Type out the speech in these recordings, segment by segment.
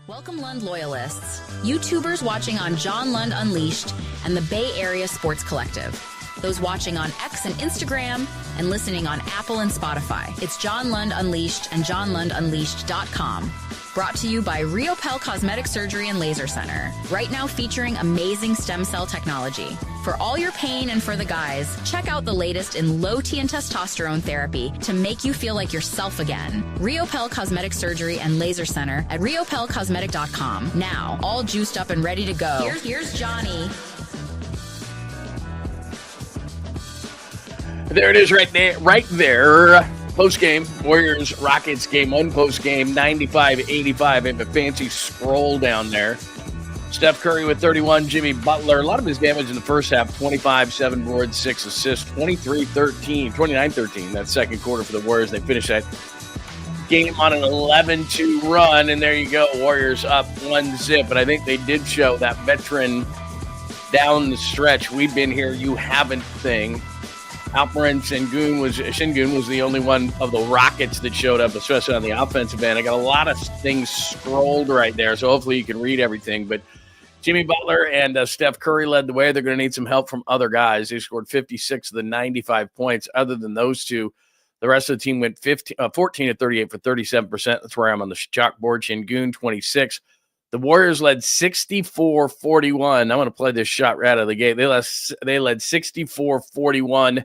Welcome, Lund loyalists, YouTubers watching on John Lund Unleashed and the Bay Area Sports Collective, those watching on X and Instagram and listening on Apple and Spotify. It's John Lund Unleashed and johnlundunleashed.com. Brought to you by 𝐟𝐸𝐵 Cosmetic Surgery and Laser Center. Right now featuring amazing stem cell technology. For all your pain and for the guys, check out the latest in low T and testosterone therapy to make you feel like yourself again. 𝐟𝐸𝐵 Cosmetic Surgery and Laser Center at 𝐟𝐸𝐵cosmetic.com. Now, all juiced up and ready to go. Here's Johnny. There it is right there. Post-game, Warriors, Rockets game one. Post-game, 95-85. And a fancy scroll down there. Steph Curry with 31. Jimmy Butler, a lot of his damage in the first half. 25, 7 boards, 6 assists. 29-13, that second quarter for the Warriors. They finished that game on an 11-2 run. And there you go, Warriors up 1-0. But I think they did show that veteran down the stretch, we've been here, you haven't thing. 𝐿𝐻𝐵𝐿 was the only one of the Rockets that showed up, especially on the offensive end. I got a lot of things scrolled right there, so hopefully you can read everything. But Jimmy Butler and Steph Curry led the way. They're going to need some help from other guys. They scored 56 of the 95 points. Other than those two, the rest of the team went 14 of 38 for 37%. That's where I'm on the chalkboard. 𝐿𝐻𝐵𝐿, 26. The Warriors led 64-41. I'm going to play this shot right out of the gate. They led 64-41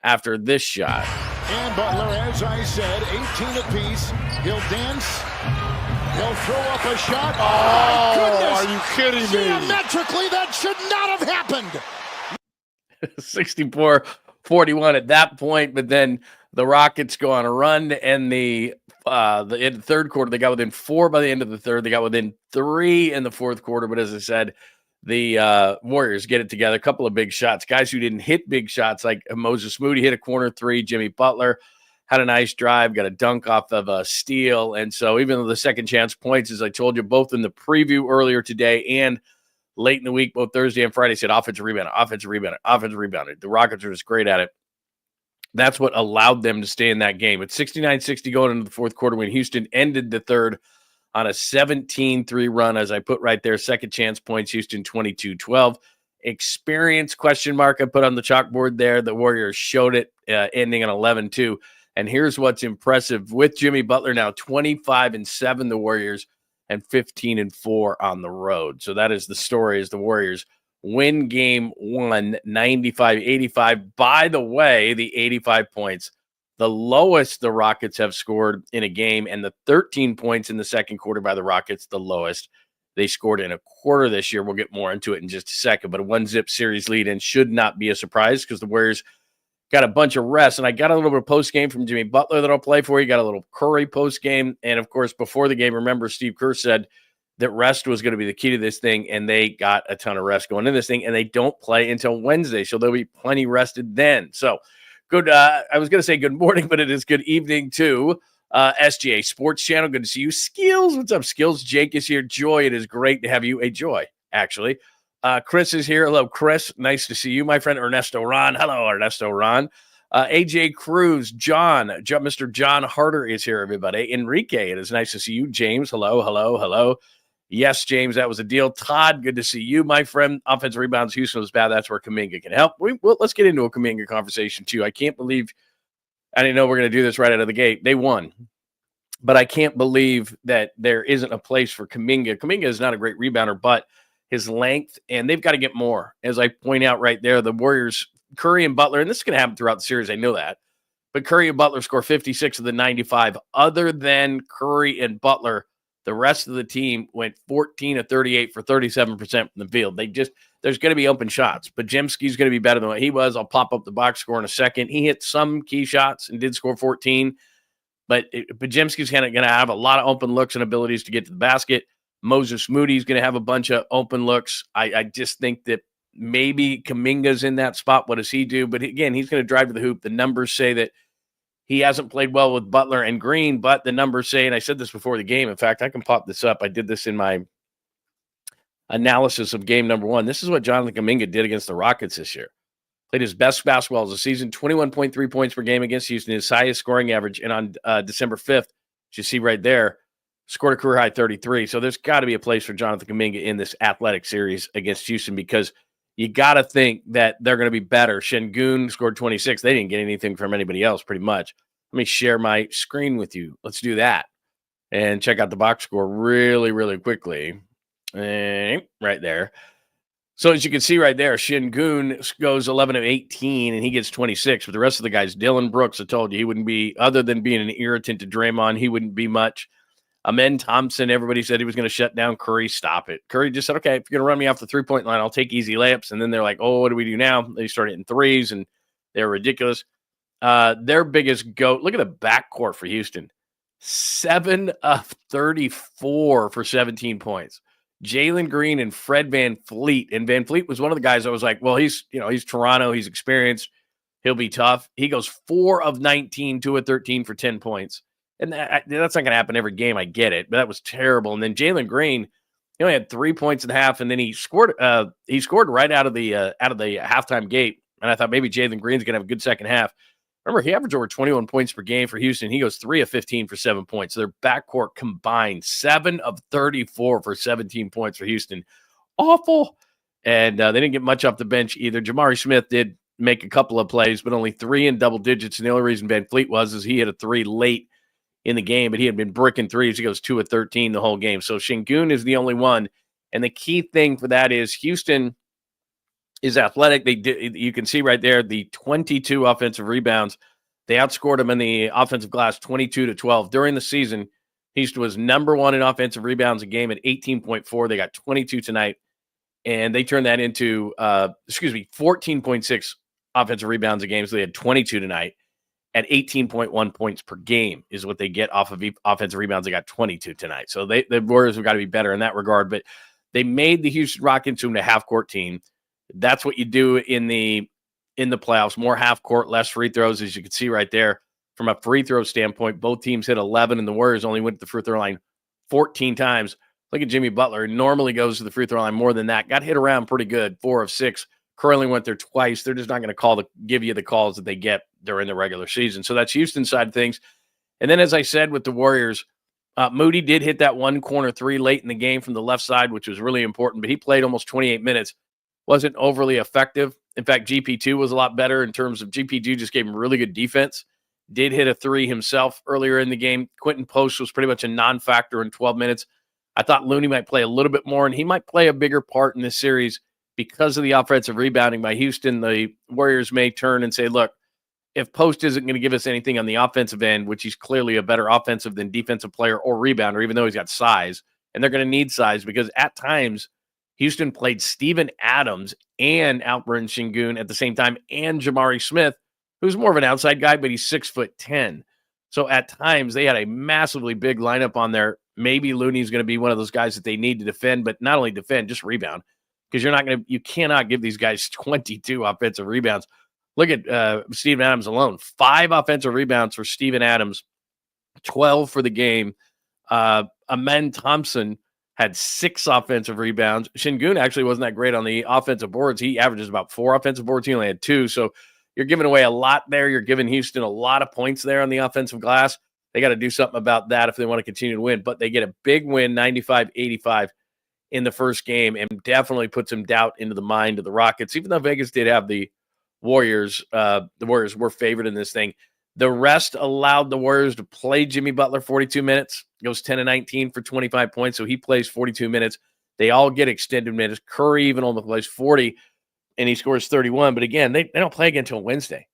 after this shot. And Butler, as I said, 18 apiece. He'll dance. He'll throw up a shot. Oh, my goodness. Are you kidding me? Geometrically, that should not have happened. 64-41 at that point, but then the Rockets go on a run, and in the third quarter, they got within 4 by the end of the third. They got within 3 in the fourth quarter, but as I said, the Warriors get it together. A couple of big shots. Guys who didn't hit big shots, like Moses Moody hit a corner three. Jimmy Butler had a nice drive, got a dunk off of a steal. And so even though the second chance points, as I told you, both in the preview earlier today and late in the week, both Thursday and Friday, said offensive rebound. The Rockets are just great at it. That's what allowed them to stay in that game. It's 69-60 going into the fourth quarter when Houston ended the third on a 17-3 run, as I put right there. Second chance points, Houston 22-12. Experience question mark I put on the chalkboard there. The Warriors showed it, ending on 11-2. And here's what's impressive. With Jimmy Butler now 25-7, the Warriors, and 15-4 on the road. So that is the story, as the Warriors win game one, 95-85. By the way, the 85 points, the lowest the Rockets have scored in a game, and the 13 points in the second quarter by the Rockets, the lowest they scored in a quarter this year. We'll get more into it in just a second, but a 1-0 series lead and should not be a surprise because the Warriors got a bunch of rest. And I got a little bit of post-game from Jimmy Butler that I'll play for you. Got a little Curry post-game. And, of course, before the game, remember Steve Kerr said that rest was going to be the key to this thing, and they got a ton of rest going into this thing, and they don't play until Wednesday, so they'll be plenty rested then. So, good. I was going to say good morning, but it is good evening too. SGA Sports Channel. Good to see you. Skills. What's up, Skills? Jake is here. Joy. It is great to have you. A Joy, actually. Chris is here. Hello, Chris. Nice to see you, my friend. Ernesto Ron. Hello, Ernesto Ron. AJ Cruz. John. Mr. John Harder is here, everybody. Enrique. It is nice to see you. James. Hello. Yes, James, that was a deal. Todd, good to see you, my friend. Offensive rebounds, Houston was bad. That's where 𝐾𝐿𝐵𝐿 can help. Let's get into a 𝐾𝐿𝐵𝐿 conversation, too. I can't believe – I didn't know we're going to do this right out of the gate. They won. But I can't believe that there isn't a place for 𝐾𝐿𝐵𝐿. 𝐾𝐿𝐵𝐿 is not a great rebounder, but his length, and they've got to get more. As I point out right there, the Warriors, Curry and Butler, and this is going to happen throughout the series, I know that, but Curry and Butler score 56 of the 95. Other than Curry and Butler, the rest of the team went 14 of 38 for 37% from the field. There's going to be open shots. Podziemski's going to be better than what he was. I'll pop up the box score in a second. He hit some key shots and did score 14, but Podziemski's going to have a lot of open looks and abilities to get to the basket. Moses Moody's going to have a bunch of open looks. I just think that maybe Kuminga's in that spot. What does he do? But again, he's going to drive to the hoop. The numbers say that he hasn't played well with Butler and Green, but the numbers say, and I said this before the game. In fact, I can pop this up. I did this in my analysis of game number one. This is what Jonathan Kuminga did against the Rockets this year. Played his best basketball of the season, 21.3 points per game against Houston, his highest scoring average. And on December 5th, as you see right there, scored a career-high 33. So there's got to be a place for Jonathan Kuminga in this athletic series against Houston because you got to think that they're going to be better. 𝐮𝐿 scored 26. They didn't get anything from anybody else pretty much. Let me share my screen with you. Let's do that and check out the box score really, really quickly. Right there. So as you can see right there, 𝐮𝐿 goes 11 of 18, and he gets 26. But the rest of the guys, Dillon Brooks, I told you, he wouldn't be, other than being an irritant to Draymond, he wouldn't be much. Amen Thompson, everybody said he was going to shut down Curry. Stop it. Curry just said, okay, if you're going to run me off the three-point line, I'll take easy layups. And then they're like, oh, what do we do now? They start hitting threes, and they're ridiculous. Their biggest goat, look at the backcourt for Houston. 7 of 34 for 17 points. Jalen Green and Fred VanVleet. And VanVleet was one of the guys I was like, well, he's Toronto. He's experienced. He'll be tough. He goes 4 of 19, 2 of 13 for 10 points. And that's not going to happen every game. I get it, but that was terrible. And then Jalen Green, he only had 3 points and a half, and then he scored right out of the halftime gate. And I thought maybe Jalen Green's going to have a good second half. Remember, he averaged over 21 points per game for Houston. He goes 3 of 15 for 7 points. So their backcourt combined 7 of 34 for 17 points for Houston. Awful. And they didn't get much off the bench either. Jamari Smith did make a couple of plays, but only 3 in double digits. And the only reason VanVleet is he hit a 3 late in the game, but he had been bricking threes. He goes 2 of 13 the whole game. So 𝐮𝐿 is the only one. And the key thing for that is Houston is athletic. You can see right there the 22 offensive rebounds. They outscored them in the offensive glass 22-12. During the season, Houston was number 1 in offensive rebounds a game at 18.4. They got 22 tonight, and they turned that into 14.6 offensive rebounds a game. So they had 22 tonight at 18.1 points per game is what they get off of offensive rebounds. They got 22 tonight. So the Warriors have got to be better in that regard, but they made the Houston Rockets into a half-court team. That's what you do in the playoffs. More half court, less free throws, as you can see right there. From a free throw standpoint, both teams hit 11, and the Warriors only went to the free throw line 14 times. Look at Jimmy Butler. Normally goes to the free throw line more than that. Got hit around pretty good, 4 of 6. Currently went there twice. They're just not going to give you the calls that they get during the regular season. So that's Houston's side of things. And then, as I said, with the Warriors, Moody did hit that one corner 3 late in the game from the left side, which was really important, but he played almost 28 minutes. Wasn't overly effective. In fact, GP2 was a lot better in terms of GP2 just gave him really good defense. Did hit a 3 himself earlier in the game. Quentin Post was pretty much a non-factor in 12 minutes. I thought Looney might play a little bit more, and he might play a bigger part in this series because of the offensive rebounding by Houston. The Warriors may turn and say, look, if Post isn't going to give us anything on the offensive end, which he's clearly a better offensive than defensive player or rebounder, even though he's got size, and they're going to need size because at times Houston played Steven Adams and Alperen Sengun at the same time, and Jamari Smith, who's more of an outside guy, but he's 6'10". So at times they had a massively big lineup on there. Maybe Looney's going to be one of those guys that they need to defend, but not only defend, just rebound, because you cannot give these guys 22 offensive rebounds. Look at Steven Adams alone, 5 offensive rebounds for Steven Adams, 12 for the game. Amen Thompson had 6 offensive rebounds. 𝐮𝐿 actually wasn't that great on the offensive boards. He averages about 4 offensive boards. He only had 2. So you're giving away a lot there. You're giving Houston a lot of points there on the offensive glass. They got to do something about that if they want to continue to win. But they get a big win, 95-85 in the first game, and definitely put some doubt into the mind of the Rockets. Even though Vegas did have the Warriors were favored in this thing. The rest allowed the Warriors to play Jimmy Butler 42 minutes. Goes 10 of 19 for 25 points, so he plays 42 minutes. They all get extended minutes. Curry even only plays 40, and he scores 31. But again, they don't play again until Wednesday.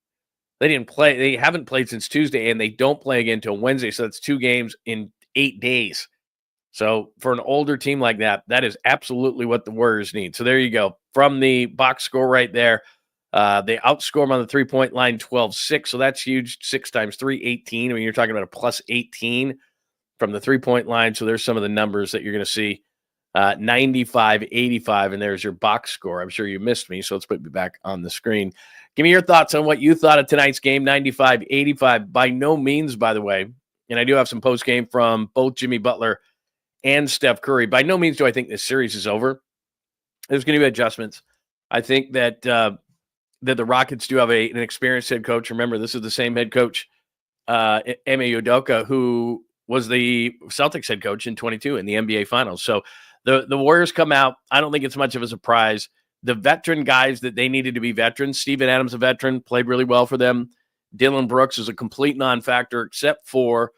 They haven't played since Tuesday, and they don't play again until Wednesday. So that's 2 games in 8 days. So for an older team like that, that is absolutely what the Warriors need. So there you go. From the box score right there, they outscore them on the 3-point line 12-6. So that's huge. 6 times 3, 18. I mean, you're talking about a plus 18 from the 3-point line. So there's some of the numbers that you're going to see. 95-85, and there's your box score. I'm sure you missed me, so let's put me back on the screen. Give me your thoughts on what you thought of tonight's game, 95-85. By no means, by the way, and I do have some post-game from both Jimmy Butler and Steph Curry. By no means do I think this series is over. There's going to be adjustments. I think that the Rockets do have an experienced head coach. Remember, this is the same head coach, Ime Udoka, who was the Celtics head coach in 22 in the NBA Finals. So the Warriors come out. I don't think it's much of a surprise. The veteran guys that they needed to be veterans, Steven Adams, a veteran, played really well for them. Dillon Brooks is a complete non-factor, except for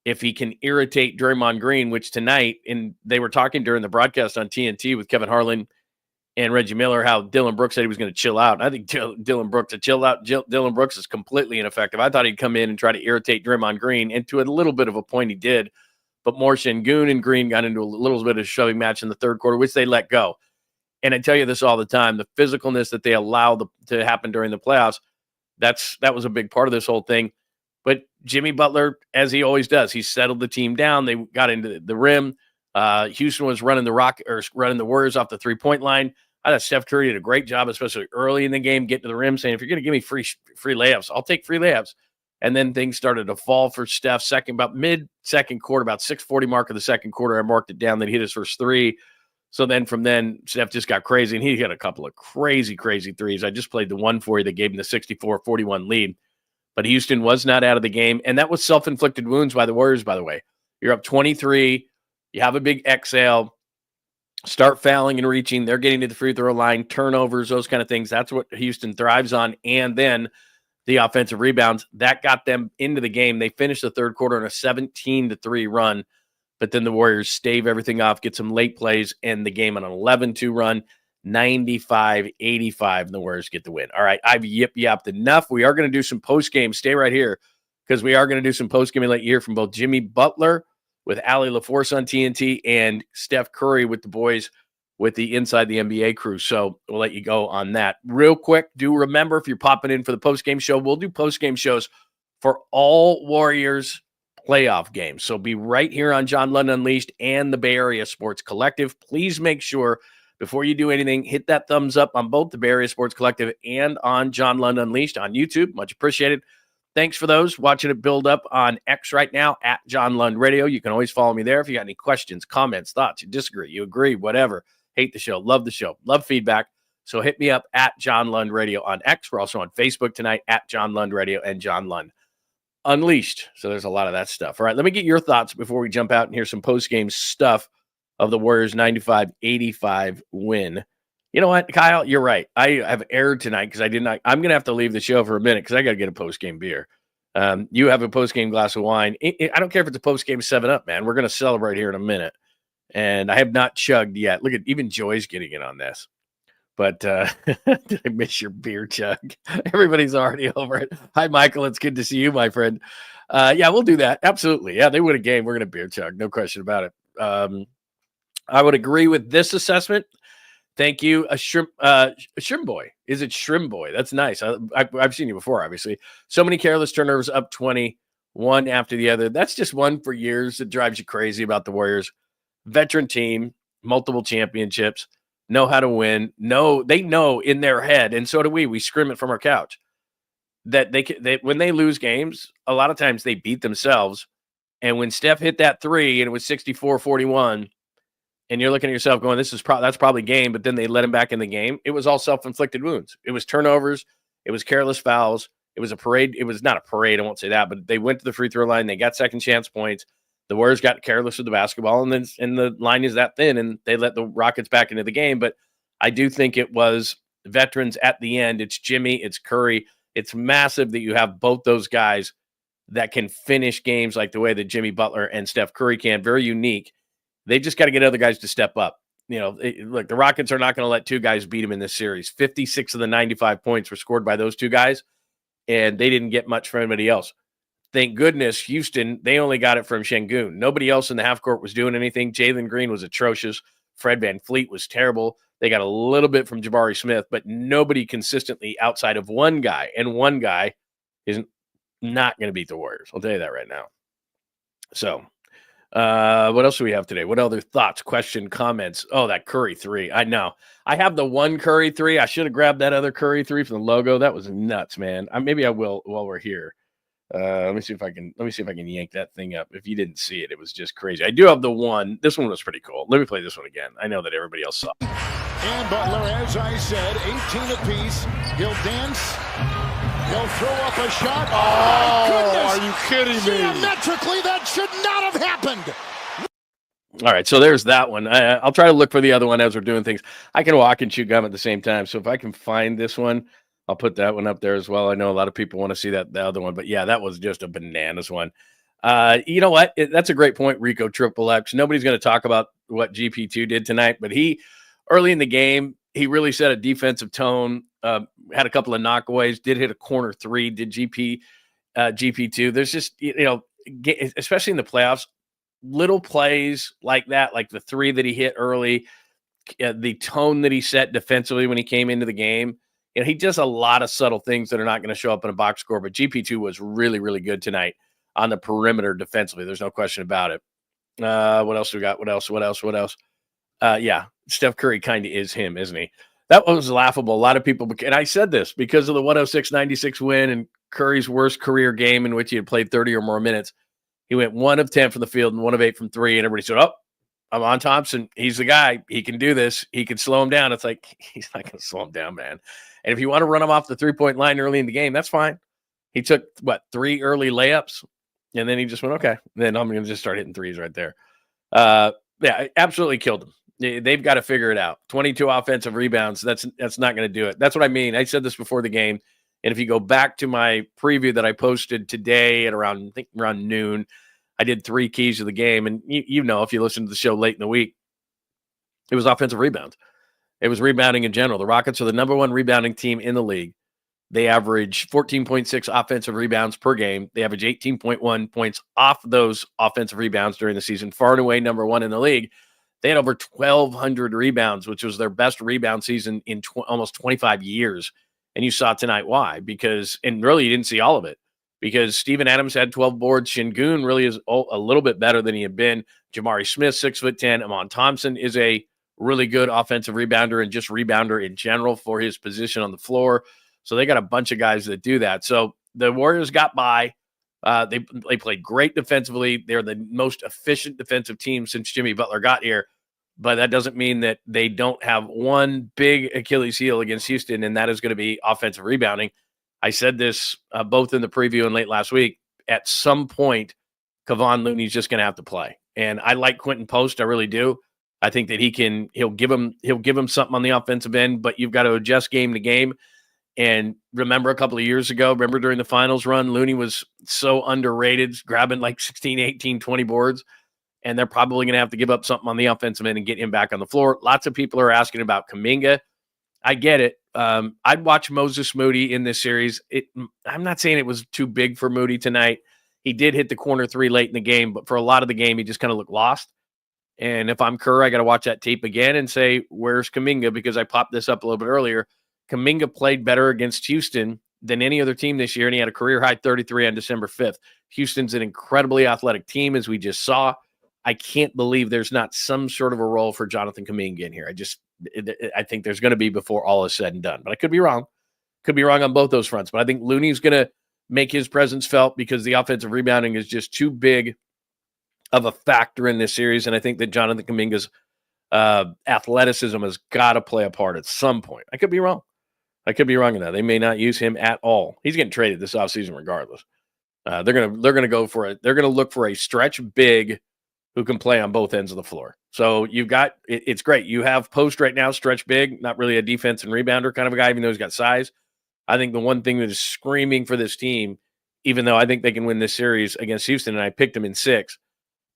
if he can irritate Draymond Green, which tonight, and they were talking during the broadcast on TNT with Kevin Harlan and Reggie Miller, how Dillon Brooks said he was going to chill out. I think Dillon Brooks to chill out. Dillon Brooks is completely ineffective. I thought he'd come in and try to irritate Draymond Green, and to a little bit of a point he did. But more ''𝐤𝐭 and Green got into a little bit of a shoving match in the third quarter, which they let go. And I tell you this all the time, the physicalness that they allow to happen during the playoffs, that was a big part of this whole thing. But Jimmy Butler, as he always does, he settled the team down. They got into the rim. Houston was running the Warriors off the three-point line. I thought Steph Curry did a great job, especially early in the game, getting to the rim, saying, if you're going to give me free layups, I'll take free layups. And then things started to fall for Steph. About mid-second quarter, about 6:40 mark of the second quarter, I marked it down that he hit his first three. So then from then, Steph just got crazy, and he hit a couple of crazy, crazy threes. I just played the one for you that gave him the 64-41 lead. But Houston was not out of the game, and that was self-inflicted wounds by the Warriors, by the way. You're up 23. You have a big exhale. Start fouling and reaching. They're getting to the free throw line, turnovers, those kind of things. That's what Houston thrives on. And then the offensive rebounds, that got them into the game. They finished the third quarter on a 17-3 run. But then the Warriors stave everything off, get some late plays, and the game on an 11-2 run, 95-85, and the Warriors get the win. All right, I've yip-yapped enough. We are going to do some post-game. Stay right here, because we are going to do some post-game and let you hear from both Jimmy Butler with Allie LaForce on TNT and Steph Curry with the boys with the Inside the NBA crew. So we'll let you go on that. Real quick, do remember, if you're popping in for the post-game show, we'll do post-game shows for all Warriors playoff games. So be right here on John Lund Unleashed and the Bay Area Sports Collective. Please make sure before you do anything, hit that thumbs up on both the Bay Area Sports Collective and on John Lund Unleashed on YouTube. Much appreciated. Thanks for those watching it build up on X right now at John Lund Radio. You can always follow me there if you got any questions, comments, thoughts, you disagree, you agree, whatever. Hate the show, love feedback. So hit me up at John Lund Radio on X. We're also on Facebook tonight at John Lund Radio and John Lund Unleashed. So there's a lot of that stuff. All right, let me get your thoughts before we jump out and hear some post-game stuff of the Warriors' 95-85 win. You know what, Kyle? You're right. I have erred tonight because I'm going to have to leave the show for a minute because I got to get a post-game beer. You have a post-game glass of wine. I don't care if it's a post-game 7-Up, man. We're going to celebrate here in a minute. And I have not chugged yet. Look at, even Joy's getting in on this. But did I miss your beer chug? Everybody's already over it. Hi, Michael. It's good to see you, my friend. Yeah, we'll do that. Absolutely. Yeah, they win a game. We're going to beer chug. No question about it. I would agree with this assessment. Thank you. A shrimp boy. Is it shrimp boy? That's nice. I've seen you before, obviously. So many careless turnovers, up 20, one after the other. That's just one for years. It drives you crazy about the Warriors. Veteran team, multiple championships. Know how to win. They know in their head, and so do we. We scream it from our couch that they when they lose games, a lot of times they beat themselves. And when Steph hit that three and it was 64-41, and you're looking at yourself going, that's probably game, but then they let him back in the game. It was all self-inflicted wounds. It was turnovers. It was careless fouls. It was a parade. It was not a parade. I won't say that, but they went to the free throw line. They got second chance points. The Warriors got careless with the basketball, and the line is that thin, and they let the Rockets back into the game. But I do think it was veterans at the end. It's Jimmy, it's Curry. It's massive that you have both those guys that can finish games like the way that Jimmy Butler and Steph Curry can. Very unique. They just got to get other guys to step up. Look, the Rockets are not going to let two guys beat them in this series. 56 of the 95 points were scored by those two guys, and they didn't get much from anybody else. Thank goodness, Houston, they only got it from 𝐤𝐭. Nobody else in the half court was doing anything. Jalen Green was atrocious. Fred VanVleet was terrible. They got a little bit from Jabari Smith, but nobody consistently outside of one guy. And one guy is not going to beat the Warriors. I'll tell you that right now. So, what else do we have today? What other thoughts, question, comments? Oh, that Curry 3. I know. I have the one Curry 3. I should have grabbed that other Curry 3 from the logo. That was nuts, man. Maybe I will while we're here. Let me see if I can yank that thing up. If you didn't see it, it was just crazy. I do have the one. This one was pretty cool. Let me play this one again. I know that everybody else saw it. And Butler, as I said, 18 apiece. He'll dance. He'll throw up a shot. Oh, are you kidding me? Geometrically, that should not have happened. All right, so there's that one. I'll try to look for the other one as we're doing things. I can walk and chew gum at the same time, so if I can find this one, I'll put that one up there as well. I know a lot of people want to see the other one, but yeah, that was just a bananas one. You know what? That's a great point, Rico Triple X. Nobody's going to talk about what GP2 did tonight, but he, early in the game, he really set a defensive tone, had a couple of knockaways, did hit a corner three, did GP2. There's just, especially in the playoffs, little plays like that, like the three that he hit early, the tone that he set defensively when he came into the game. He does a lot of subtle things that are not going to show up in a box score, but GP2 was really, really good tonight on the perimeter defensively. There's no question about it. What else we got? What else? Yeah, Steph Curry kind of is him, isn't he? That was laughable. A lot of people, and I said this because of the 106-96 win and Curry's worst career game in which he had played 30 or more minutes. He went 1 of 10 from the field and 1 of 8 from 3, and everybody said, oh, I'm on Thompson. He's the guy. He can do this. He can slow him down. It's like, he's not going to slow him down, man. And if you want to run him off the three-point line early in the game, that's fine. He took, 3 early layups, and then he just went, okay, then I'm going to just start hitting threes right there. Yeah, absolutely killed him. They've got to figure it out. 22 offensive rebounds, that's not going to do it. That's what I mean. I said this before the game, and if you go back to my preview that I posted today at around noon, I did 3 keys to the game, and you know, if you listen to the show late in the week, it was offensive rebounds. It was rebounding in general. The Rockets are the number 1 rebounding team in the league. They average 14.6 offensive rebounds per game. They average 18.1 points off those offensive rebounds during the season, far and away number 1 in the league. They had over 1,200 rebounds, which was their best rebound season in almost 25 years. And you saw tonight why. And really you didn't see all of it, because Steven Adams had 12 boards. Sengun really is a little bit better than he had been. Jabari Smith, 6'10". Amon Thompson is a really good offensive rebounder and just rebounder in general for his position on the floor. So they got a bunch of guys that do that. So the Warriors got by. They played great defensively. They're the most efficient defensive team since Jimmy Butler got here. But that doesn't mean that they don't have one big Achilles heel against Houston, and that is going to be offensive rebounding. I said this both in the preview and late last week. At some point, Kevon Looney's just going to have to play. And I like Quentin Post. I really do. I think that he'll give him something on the offensive end, but you've got to adjust game to game. And remember a couple of years ago, during the finals run, Looney was so underrated, grabbing like 16, 18, 20 boards. And they're probably going to have to give up something on the offensive end and get him back on the floor. Lots of people are asking about Kuminga. I get it. I'd watch Moses Moody in this series. I'm not saying it was too big for Moody tonight. He did hit the corner 3 late in the game, but for a lot of the game, he just kind of looked lost. And if I'm Kerr, I got to watch that tape again and say, where's Kuminga? Because I popped this up a little bit earlier. Kuminga played better against Houston than any other team this year, and he had a career-high 33 on December 5th. Houston's an incredibly athletic team, as we just saw. I can't believe there's not some sort of a role for Jonathan Kuminga in here. I think there's going to be before all is said and done. But I could be wrong. Could be wrong on both those fronts. But I think Looney's going to make his presence felt because the offensive rebounding is just too big of a factor in this series. And I think that Jonathan Kuminga's athleticism has got to play a part at some point. I could be wrong. I could be wrong in that. They may not use him at all. He's getting traded this offseason regardless. They're gonna go for it. They're gonna look for a stretch big who can play on both ends of the floor. So you've got it's great. You have Post right now, stretch big, not really a defense and rebounder kind of a guy, even though he's got size. I think the one thing that is screaming for this team, even though I think they can win this series against Houston, and I picked them in 6,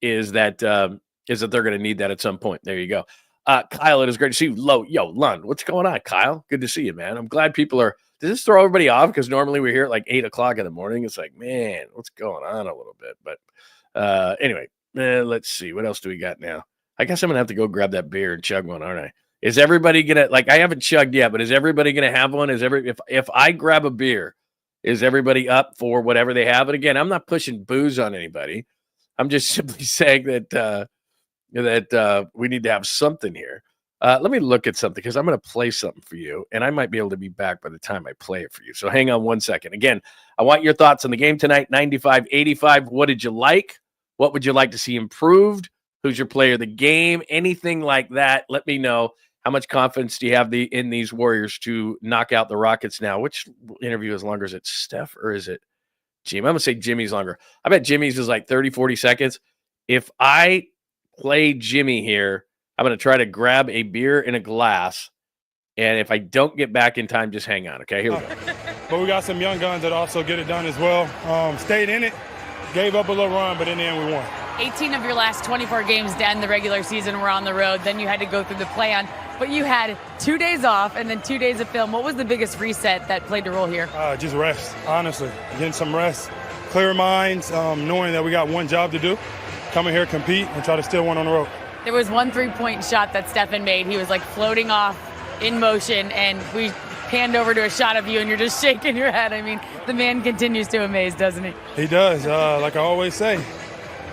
is that they're going to need that at some point. There you go. Kyle, it is great to see you. Yo, Lund, what's going on, Kyle? Good to see you, man. I'm glad people are. Does this throw everybody off? Because normally we're here at like 8 o'clock in the morning. It's like, man, what's going on a little bit? But anyway, let's see. What else do we got now? I guess I'm going to have to go grab that beer and chug one, aren't I? Is everybody going to, like, I haven't chugged yet, but is everybody going to have one? If I grab a beer, is everybody up for whatever they have? And again, I'm not pushing booze on anybody. I'm just simply saying that we need to have something here. Let me look at something because I'm going to play something for you, and I might be able to be back by the time I play it for you. So hang on one second. Again, I want your thoughts on the game tonight, 95-85. What did you like? What would you like to see improved? Who's your player of the game? Anything like that, let me know. How much confidence do you have in these Warriors to knock out the Rockets now? Which interview is longer? Is it Steph or is it Jimmy? I'm going to say Jimmy's longer. I bet Jimmy's is like 30, 40 seconds. If I play Jimmy here, I'm going to try to grab a beer in a glass. And if I don't get back in time, just hang on. Okay, here we go. But we got some young guns that also get it done as well. Stayed in it, gave up a little run, but in the end we won. 18 of your last 24 games down the regular season were on the road. Then you had to go through the play-on. But you had 2 days off and then 2 days of film. What was the biggest reset that played a role here? Just rest, honestly. Getting some rest, clear minds, knowing that we got one job to do. Come in here, compete, and try to steal one on the road. There was one three-point shot that Stephen made. He was like floating off in motion, and we panned over to a shot of you, and you're just shaking your head. I mean, the man continues to amaze, doesn't he? He does. Like I always say,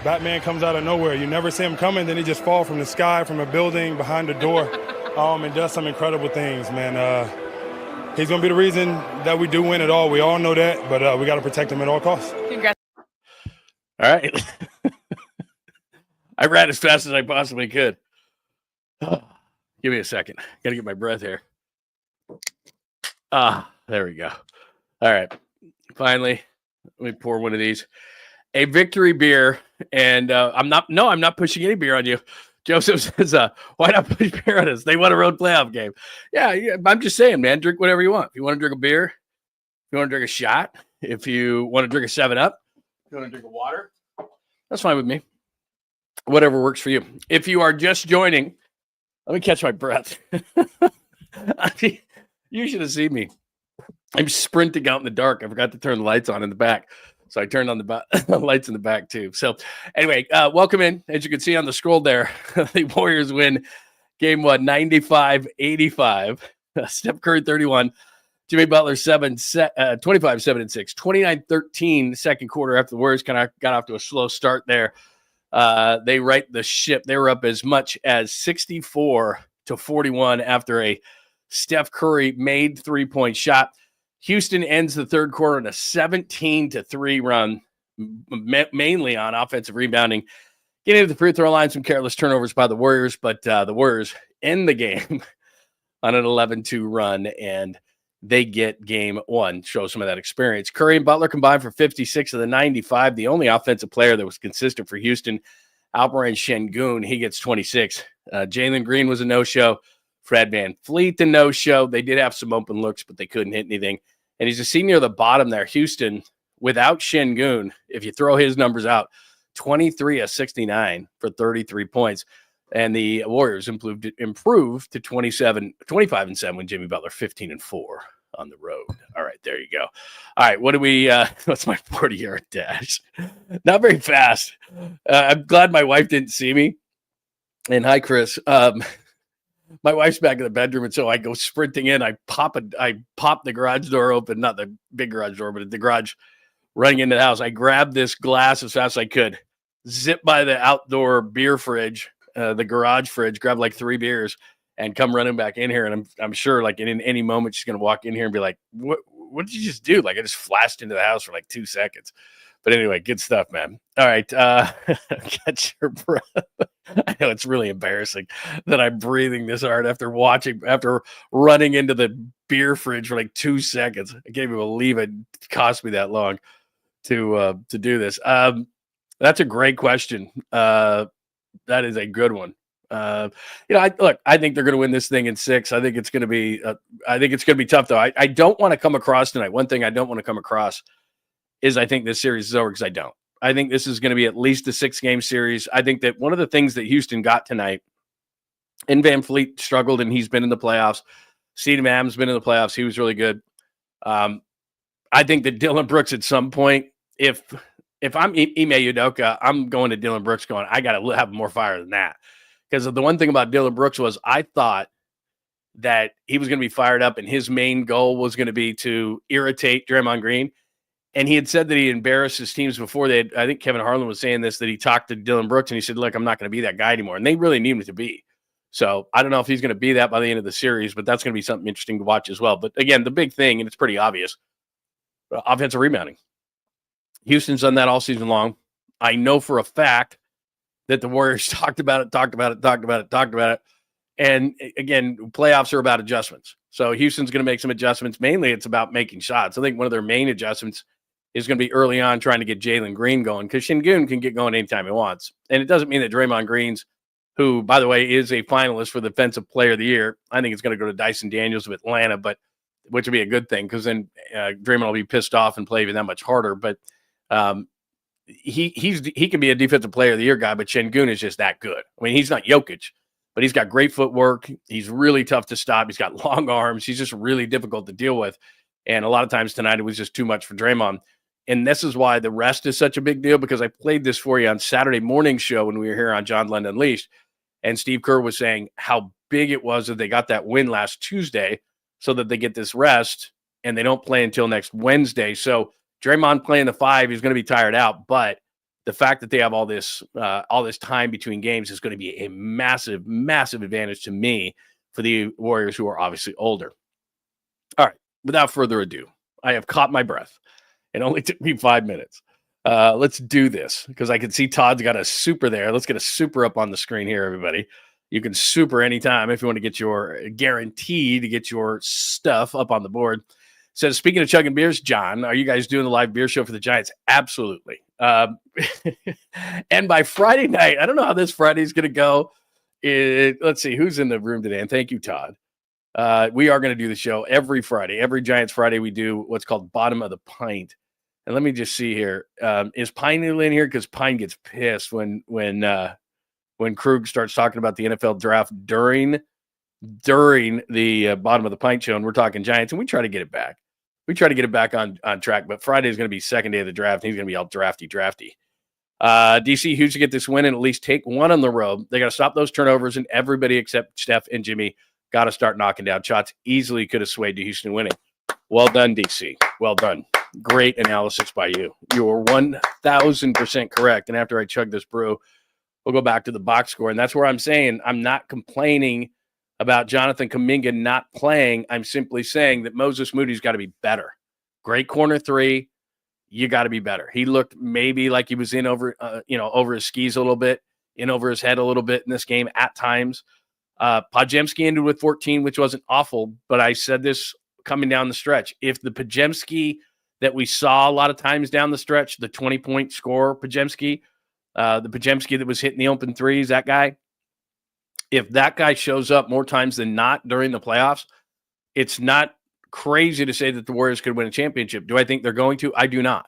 Batman comes out of nowhere. You never see him coming, then he just falls from the sky, from a building, behind the door, and does some incredible things, man. He's going to be the reason that we do win it all. We all know that, but we got to protect him at all costs. Congrats. All right. I ran as fast as I possibly could. Give me a second. Got to get my breath here. There we go. All right. Finally, let me pour one of these. A victory beer. And I'm not pushing any beer on you. Joseph says, why not push beer on us? They won a road playoff game. Yeah, I'm just saying, man, drink whatever you want. If you want to drink a beer, if you want to drink a shot, if you want to drink a 7-Up, if you want to drink a water, that's fine with me. Whatever works for you. If you are just joining, let me catch my breath. You should have seen me. I'm sprinting out in the dark. I forgot to turn the lights on in the back. So I turned on the lights in the back too. So anyway, welcome in. As you can see on the scroll there, the Warriors win game 1, 95-85. Steph Curry, 31. Jimmy Butler, 25, 7-6. 29-13 second quarter after the Warriors kind of got off to a slow start there. They right the ship. They were up as much as 64-41 after a Steph Curry made three-point shot. Houston ends the third quarter in a 17-3 run, mainly on offensive rebounding. Getting to the free throw line, some careless turnovers by the Warriors, but the Warriors end the game on an 11-2 run, and they get game 1. Show some of that experience. Curry and Butler combined for 56 of the 95. The only offensive player that was consistent for Houston, 𝐿𝐴𝐵𝐴𝐻𝐵, he gets 26. Jalen Green was a no-show. Fred VanVleet, a no-show. They did have some open looks, but they couldn't hit anything. And he's a senior at the bottom there. Houston, without _𝐿𝐴𝐵𝐴𝐻𝐵, if you throw his numbers out, 23 of 69 for 33 points. And the Warriors improved to 25-7 when Jimmy Butler 15-4 on the road. All right, there you go. All right, what do we what's my 40-yard dash? Not very fast. I'm glad my wife didn't see me. And hi, Chris. My wife's back in the bedroom, and so I go sprinting in. I pop the garage door open, not the big garage door, but the garage, running into the house. I grabbed this glass as fast as I could, zip by the outdoor beer fridge, the garage fridge, grab like 3 beers, and come running back in here. And I'm sure, like in any moment, she's gonna walk in here and be like, "What did you just do?" Like I just flashed into the house for like 2 seconds. But anyway, good stuff, man. All right, catch your breath. I know it's really embarrassing that I'm breathing this hard after running into the beer fridge for like 2 seconds. I can't even believe it cost me that long to do this. That's a great question. That is a good one. I think they're going to win this thing in 6. I think it's going to be. I think it's going to be tough, though. I don't want to come across tonight. One thing I don't want to come across is I think this series is over, because I don't. I think this is going to be at least a 6-game series. I think that one of the things that Houston got tonight, and VanVleet struggled, and he's been in the playoffs. Steven Adams been in the playoffs. He was really good. I think that Dillon Brooks at some point, if I'm Ime Udoka, I'm going to Dillon Brooks going, I got to have more fire than that. Because the one thing about Dillon Brooks was I thought that he was going to be fired up, and his main goal was going to be to irritate Draymond Green. And he had said that he embarrassed his teams before. I think Kevin Harlan was saying this, that he talked to Dillon Brooks and he said, look, I'm not going to be that guy anymore. And they really need him to be. So I don't know if he's going to be that by the end of the series, but that's going to be something interesting to watch as well. But again, the big thing, and it's pretty obvious, offensive rebounding. Houston's done that all season long. I know for a fact that the Warriors talked about it. And again, playoffs are about adjustments. So Houston's going to make some adjustments. Mainly it's about making shots. I think one of their main adjustments is going to be early on trying to get Jalen Green going, because 𝐿𝐮𝐬𝐽 can get going anytime he wants. And it doesn't mean that Draymond Green's, who, by the way, is a finalist for the Defensive Player of the Year, I think it's going to go to Dyson Daniels of Atlanta, but which would be a good thing, because then Draymond will be pissed off and play even that much harder. But he can be a Defensive Player of the Year guy, but 𝐿𝐮𝐬𝐽 is just that good. I mean, he's not Jokic, but he's got great footwork. He's really tough to stop. He's got long arms. He's just really difficult to deal with. And a lot of times tonight it was just too much for Draymond. And this is why the rest is such a big deal, because I played this for you on Saturday morning show when we were here on John Lund Unleashed. And Steve Kerr was saying how big it was that they got that win last Tuesday so that they get this rest and they don't play until next Wednesday. So Draymond playing the 5, he's going to be tired out. But the fact that they have all this time between games is going to be a massive, massive advantage to me for the Warriors, who are obviously older. All right. Without further ado, I have caught my breath. It only took me 5 minutes. Let's do this, because I can see Todd's got a super there. Let's get a super up on the screen here, everybody. You can super anytime if you want to get guaranteed to get your stuff up on the board. Says, speaking of chugging beers, John, are you guys doing the live beer show for the Giants? Absolutely. And by Friday night, I don't know how this Friday is going to go. Let's see who's in the room today. And thank you, Todd. We are going to do the show every Friday. Every Giants Friday, we do what's called Bottom of the Pint. And let me just see here. Is Pine in here? Because Pine gets pissed when Krug starts talking about the NFL draft during the Bottom of the Pint show, and we're talking Giants, and we try to get it back. We try to get it back on track, but Friday is going to be second day of the draft, and he's going to be all drafty. DC, who's to get this win and at least take one on the road? They got to stop those turnovers, and everybody except Steph and Jimmy got to start knocking down shots. Easily could have swayed to Houston winning. Well done, DC. Well done. Great analysis by you. You were 1,000% correct. And after I chug this brew, we'll go back to the box score. And that's where I'm saying I'm not complaining about Jonathan Kuminga not playing. I'm simply saying that Moses Moody's got to be better. Great corner 3. You got to be better. He looked maybe like he was in over his skis a little bit, in over his head a little bit in this game at times. Podziemski ended with 14, which wasn't awful, but I said this coming down the stretch. If the Podziemski that we saw a lot of times down the stretch, the 20-point scorer Podziemski, the Podziemski that was hitting the open threes, that guy, if that guy shows up more times than not during the playoffs, it's not crazy to say that the Warriors could win a championship. Do I think they're going to? I do not.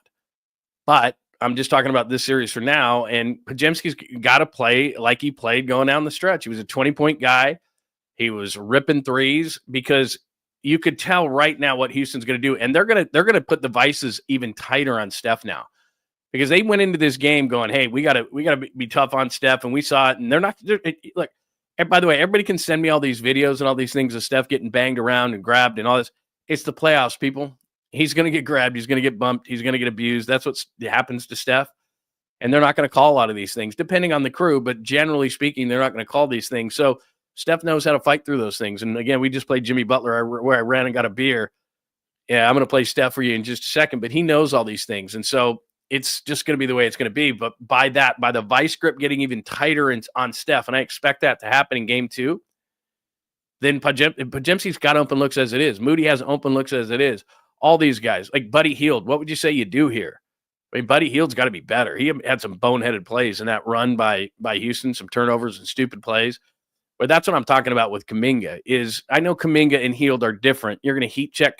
But I'm just talking about this series for now, and Podziemski's got to play like he played going down the stretch. He was a 20-point guy. He was ripping threes, because you could tell right now what Houston's going to do, and they're going to put the vices even tighter on Steph now, because they went into this game going, "Hey, we got to be tough on Steph," and we saw it. And they're not. Look, and by the way, everybody can send me all these videos and all these things of Steph getting banged around and grabbed and all this. It's the playoffs, people. He's going to get grabbed. He's going to get bumped. He's going to get abused. That's what happens to Steph. And they're not going to call a lot of these things, depending on the crew. But generally speaking, they're not going to call these things. So Steph knows how to fight through those things. And again, we just played Jimmy Butler where I ran and got a beer. Yeah, I'm going to play Steph for you in just a second. But he knows all these things. And so it's just going to be the way it's going to be. But by the vice grip getting even tighter on Steph, and I expect that to happen in game 2, then Podziemski's got open looks as it is. Moody has open looks as it is. All these guys, like Buddy Hield, what would you say you do here? I mean, Buddy Hield's got to be better. He had some boneheaded plays in that run by Houston, some turnovers and stupid plays. But that's what I'm talking about with Kuminga. Is I know Kuminga and Hield are different. You're going to heat check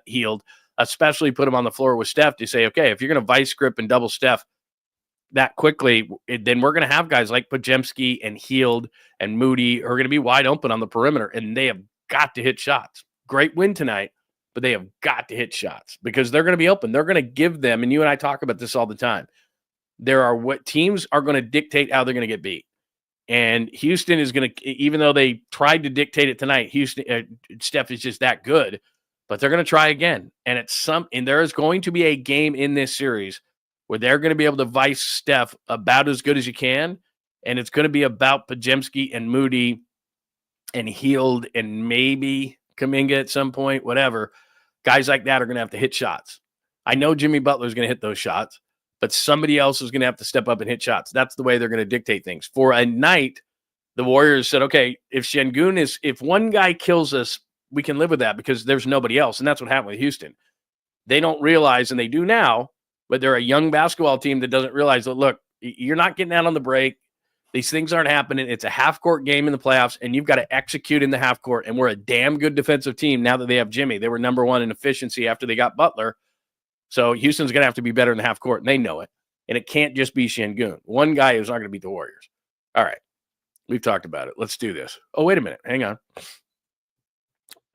Hield, especially put him on the floor with Steph to say, okay, if you're going to vice grip and double Steph that quickly, then we're going to have guys like Podziemski and Hield and Moody are going to be wide open on the perimeter, and they have got to hit shots. Great win tonight, but they have got to hit shots because they're going to be open. They're going to give them, and you and I talk about this all the time, what teams are going to dictate how they're going to get beat. And Houston is going to, even though they tried to dictate it tonight, Steph is just that good, but they're going to try again. And there is going to be a game in this series where they're going to be able to vice Steph about as good as you can. And it's going to be about Podziemski and Moody and Hield and maybe Kuminga at some point, whatever. Guys like that are going to have to hit shots. I know Jimmy Butler is going to hit those shots, but somebody else is going to have to step up and hit shots. That's the way they're going to dictate things. For a night the Warriors said, okay, if one guy kills us, we can live with that because there's nobody else. And that's what happened with Houston. They don't realize, and they do now, but they're a young basketball team that doesn't realize that, look, you're not getting out on the break. These things aren't happening. It's a half-court game in the playoffs, and you've got to execute in the half court. And we're a damn good defensive team now that they have Jimmy. They were number one in efficiency after they got Butler. So Houston's going to have to be better in the half court, and they know it. And it can't just be 𝐮𝐬𝐿. One guy is not going to beat the Warriors. All right. We've talked about it. Let's do this. Oh, wait a minute. Hang on.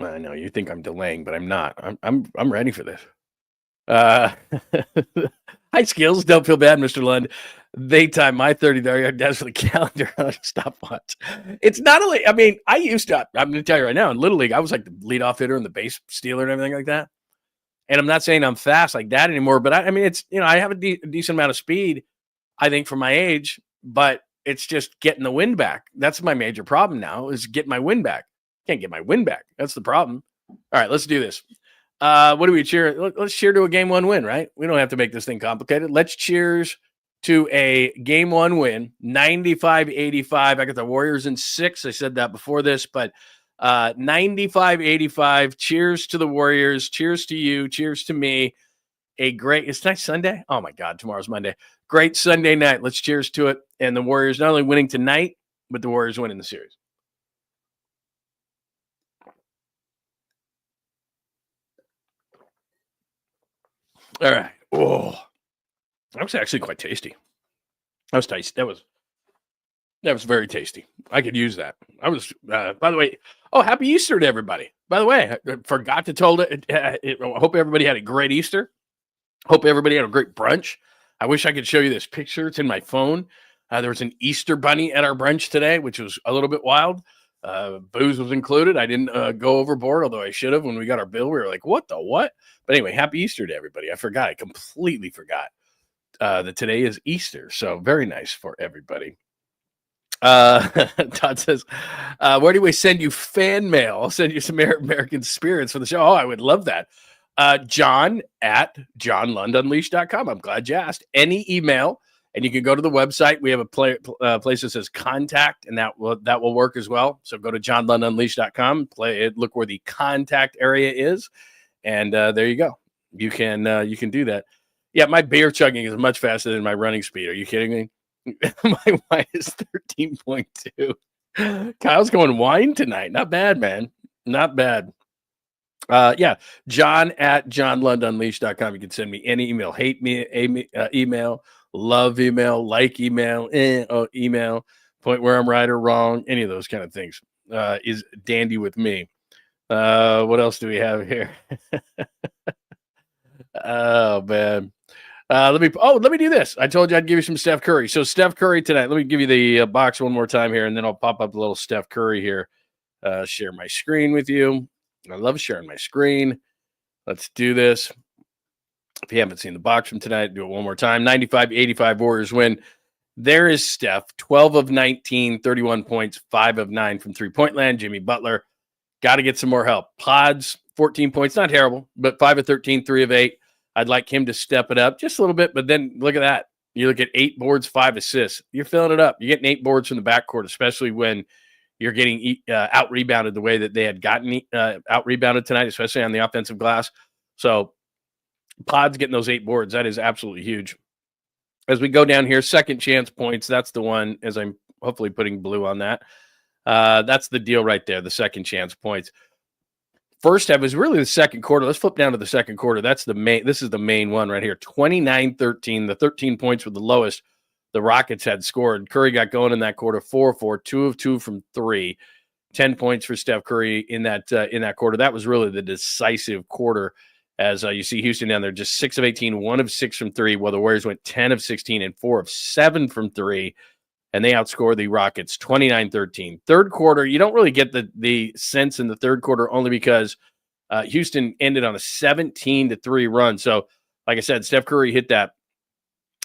I know you think I'm delaying, but I'm not. I'm ready for this. Hi, Skills. Don't feel bad, Mr. Lund. They time my 30-yard dash for the calendar on a stopwatch. It's not only, I mean, I used to, I'm going to tell you right now, in Little League, I was like the leadoff hitter and the base stealer and everything like that. And I'm not saying I'm fast like that anymore, but I mean, it's, I have a decent amount of speed, I think, for my age, but it's just getting the wind back. That's my major problem now, is getting my wind back. Can't get my wind back. That's the problem. All right, let's do this. What do we cheer? Let's cheer to a game one win, right? We don't have to make this thing complicated. Let's cheers to a game one win, 95-85. I got the Warriors in 6. I said that before this, but 95-85. Cheers to the Warriors. Cheers to you. Cheers to me. It's tonight Sunday? Oh, my God. Tomorrow's Monday. Great Sunday night. Let's cheers to it. And the Warriors not only winning tonight, but the Warriors winning the series. All right. Oh, that was actually quite tasty. That was tasty. That was very tasty. I could use that. I was, by the way, happy Easter to everybody. By the way, I forgot to tell it. I hope everybody had a great Easter. Hope everybody had a great brunch. I wish I could show you this picture. It's in my phone. There was an Easter bunny at our brunch today, which was a little bit wild. Booze was included. I didn't go overboard, although I should have. When we got our bill, we were like, what the what? But anyway, happy Easter to everybody. I completely forgot that today is Easter. So very nice for everybody. Todd says, where do we send you fan mail? I'll send you some American Spirits for the show. Oh, I would love that. John at johnlundunleashed.com. I'm glad you asked. Any email, and you can go to the website. We have a place that says contact, and that will work as well. So go to johnlundunleashed.com, look where the contact area is, and there you go. You can do that. Yeah, my beer chugging is much faster than my running speed. Are you kidding me? My wine is 13.2. Kyle's going wine tonight. Not bad, man. Not bad. Yeah, John at johnlundunleashed.com. You can send me any email. Hate me email, love email, like email, email, point where I'm right or wrong, any of those kind of things is dandy with me. What else do we have here? Oh, man. Let me do this. I told you I'd give you some Steph Curry. So Steph Curry tonight. Let me give you the box one more time here, and then I'll pop up a little Steph Curry here. Share my screen with you. I love sharing my screen. Let's do this. If you haven't seen the box from tonight, do it one more time. 95-85 Warriors win. There is Steph, 12 of 19, 31 points, 5 of 9 from three-point land. Jimmy Butler, got to get some more help. Pods, 14 points, not terrible, but 5 of 13, 3 of 8. I'd like him to step it up just a little bit, but then look at that. You look at 8 boards, 5 assists. You're filling it up. You're getting 8 boards from the backcourt, especially when you're getting out-rebounded the way that they had gotten out-rebounded tonight, especially on the offensive glass. So Pod's getting those 8 boards. That is absolutely huge. As we go down here, second chance points, that's the one, as I'm hopefully putting blue on that. That's the deal right there, the second chance points. First half is really the second quarter. Let's flip down to the second quarter. This is the main one right here. 29-13. The 13 points were the lowest the Rockets had scored. Curry got going in that quarter, 4-4, 2 of 2 from 3. 10 points for Steph Curry in that quarter. That was really the decisive quarter. As you see Houston down there, just 6 of 18, 1 of 6 from 3, while the Warriors went 10 of 16 and 4 of 7 from 3. And they outscored the Rockets 29-13. Third quarter, you don't really get the sense in the third quarter only because Houston ended on a 17-3 run. So, like I said, Steph Curry hit that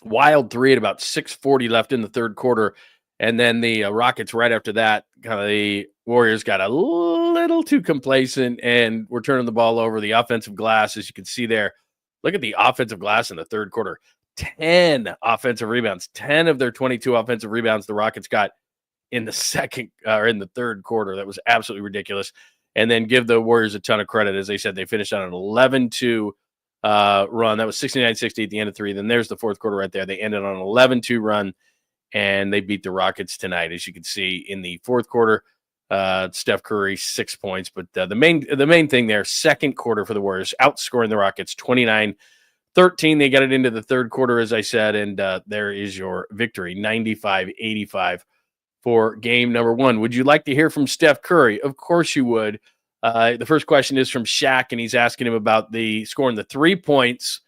wild 3 at about 6:40 left in the third quarter. And then the Rockets right after that, kind of the Warriors got a little too complacent and were turning the ball over. The offensive glass, as you can see there, look at the offensive glass in the third quarter. 10 offensive rebounds, 10 of their 22 offensive rebounds the Rockets got in the third quarter. That was absolutely ridiculous. And then give the Warriors a ton of credit. As they said, they finished on an 11-2 run. That was 69-60 at the end of 3. Then there's the fourth quarter right there. They ended on an 11-2 run, and they beat the Rockets tonight. As you can see in the fourth quarter, Steph Curry, 6 points. But the main thing there, second quarter for the Warriors, outscoring the Rockets 29-13. They got it into the third quarter, as I said, and there is your victory, 95-85 for game number 1. Would you like to hear from Steph Curry? Of course you would. The first question is from Shaq, and he's asking him about scoring the 3 points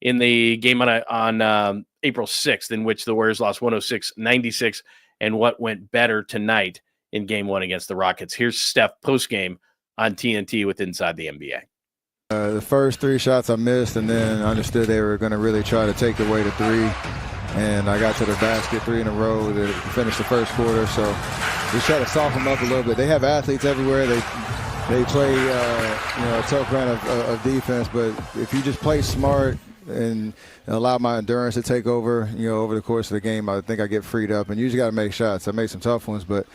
in the game on April 6th, in which the Warriors lost 106-96, and what went better tonight in game 1 against the Rockets. Here's Steph postgame on TNT with Inside the NBA. The first 3 shots I missed, and then I understood they were going to really try to take away the 3. And I got to the basket 3 in a row to finish the first quarter. So we try to soften them up a little bit. They have athletes everywhere. They play a tough brand of defense. But if you just play smart and allow my endurance to take over, over the course of the game, I think I get freed up. And you just got to make shots. I made some tough ones, but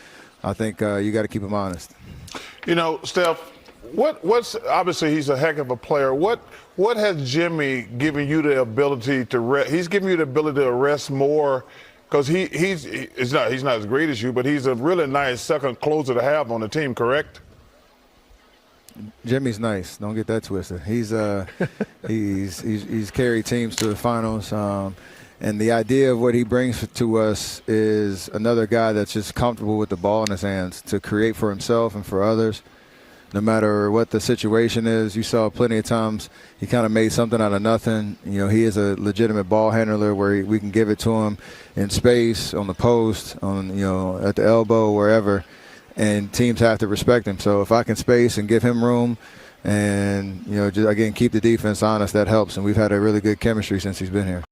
I think you got to keep them honest. Steph, what's obviously he's a heck of a player. What has Jimmy given you the ability to rest? He's given you the ability to rest more because he's not as great as you, but he's a really nice second closer to have on the team, correct? Jimmy's nice. Don't get that twisted. He's carried teams to the finals. And the idea of what he brings to us is another guy that's just comfortable with the ball in his hands to create for himself and for others. No matter what the situation is, you saw plenty of times he kind of made something out of nothing. He is a legitimate ball handler where we can give it to him in space, on the post, at the elbow, wherever, and teams have to respect him. So if I can space and give him room and, just, again, keep the defense honest, that helps. And we've had a really good chemistry since he's been here.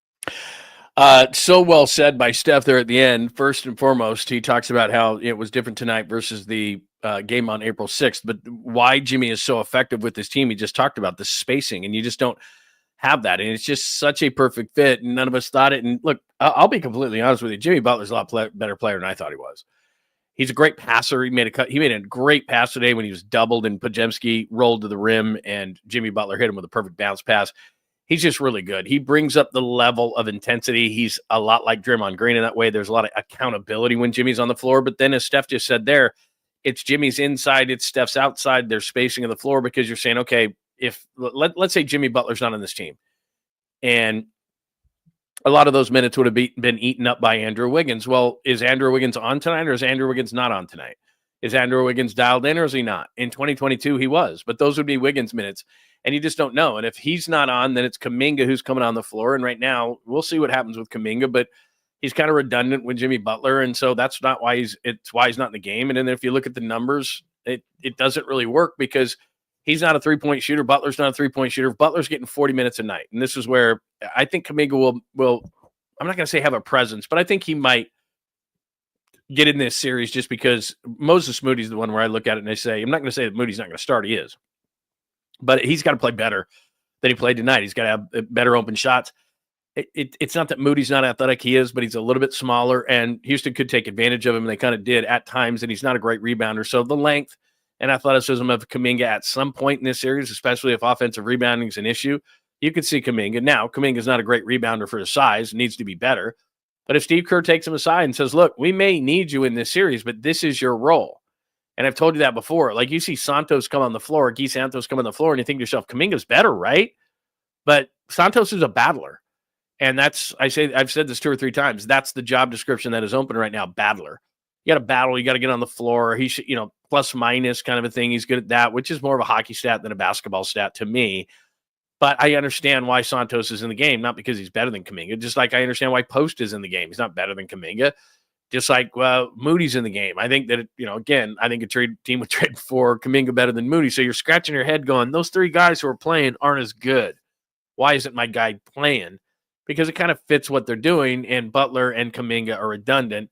So well said by Steph there at the end. First and foremost, he talks about how it was different tonight versus the game on April 6th, but why Jimmy is so effective with this team. He just talked about the spacing, and you just don't have that. And it's just such a perfect fit, and none of us thought it. And look, I'll be completely honest with you. Jimmy Butler's a lot better player than I thought he was. He's a great passer. He made a great pass today when he was doubled and Podziemski rolled to the rim and Jimmy Butler hit him with a perfect bounce pass. He's just really good. He brings up the level of intensity. He's a lot like Draymond Green in that way. There's a lot of accountability when Jimmy's on the floor. But then as Steph just said there, it's Jimmy's inside, it's Steph's outside. There's spacing of the floor because you're saying, okay, let's say Jimmy Butler's not on this team, and a lot of those minutes would have been eaten up by Andrew Wiggins. Well, is Andrew Wiggins on tonight, or is Andrew Wiggins not on tonight? Is Andrew Wiggins dialed in, or is he not? In 2022, he was, but those would be Wiggins minutes, and you just don't know. And if he's not on, then it's Kuminga who's coming on the floor. And right now, we'll see what happens with Kuminga, but he's kind of redundant with Jimmy Butler, and so that's not why he's not in the game. And then if you look at the numbers, it doesn't really work because he's not a three-point shooter. Butler's not a three-point shooter. Butler's getting 40 minutes a night, and this is where I think Kuminga will I'm not going to say have a presence, but I think he might get in this series just because Moses Moody's the one where I look at it and I say, I'm not going to say that Moody's not going to start. He is, but he's got to play better than he played tonight. He's got to have better open shots. It's not that Moody's not athletic. He is, but he's a little bit smaller, and Houston could take advantage of him. And they kind of did at times, and he's not a great rebounder. So the length and athleticism of Kuminga at some point in this series, especially if offensive rebounding is an issue, you could see Kuminga. Now, Kuminga's not a great rebounder for his size, needs to be better. But if Steve Kerr takes him aside and says, look, we may need you in this series, but this is your role. And I've told you that before. Like you see Santos come on the floor, Guy Santos come on the floor, and you think to yourself, Kuminga's better, right? But Santos is a battler. And I've said this 2 or 3 times. That's the job description that is open right now, battler. You got to battle. You got to get on the floor. He should, plus minus kind of a thing. He's good at that, which is more of a hockey stat than a basketball stat to me. But I understand why Santos is in the game, not because he's better than Kuminga. Just like I understand why Post is in the game. He's not better than Kuminga. Just like Moody's in the game. I think that, again, I think a team would trade for Kuminga better than Moody. So you're scratching your head going, those 3 guys who are playing aren't as good. Why isn't my guy playing? Because it kind of fits what they're doing, and Butler and Kuminga are redundant,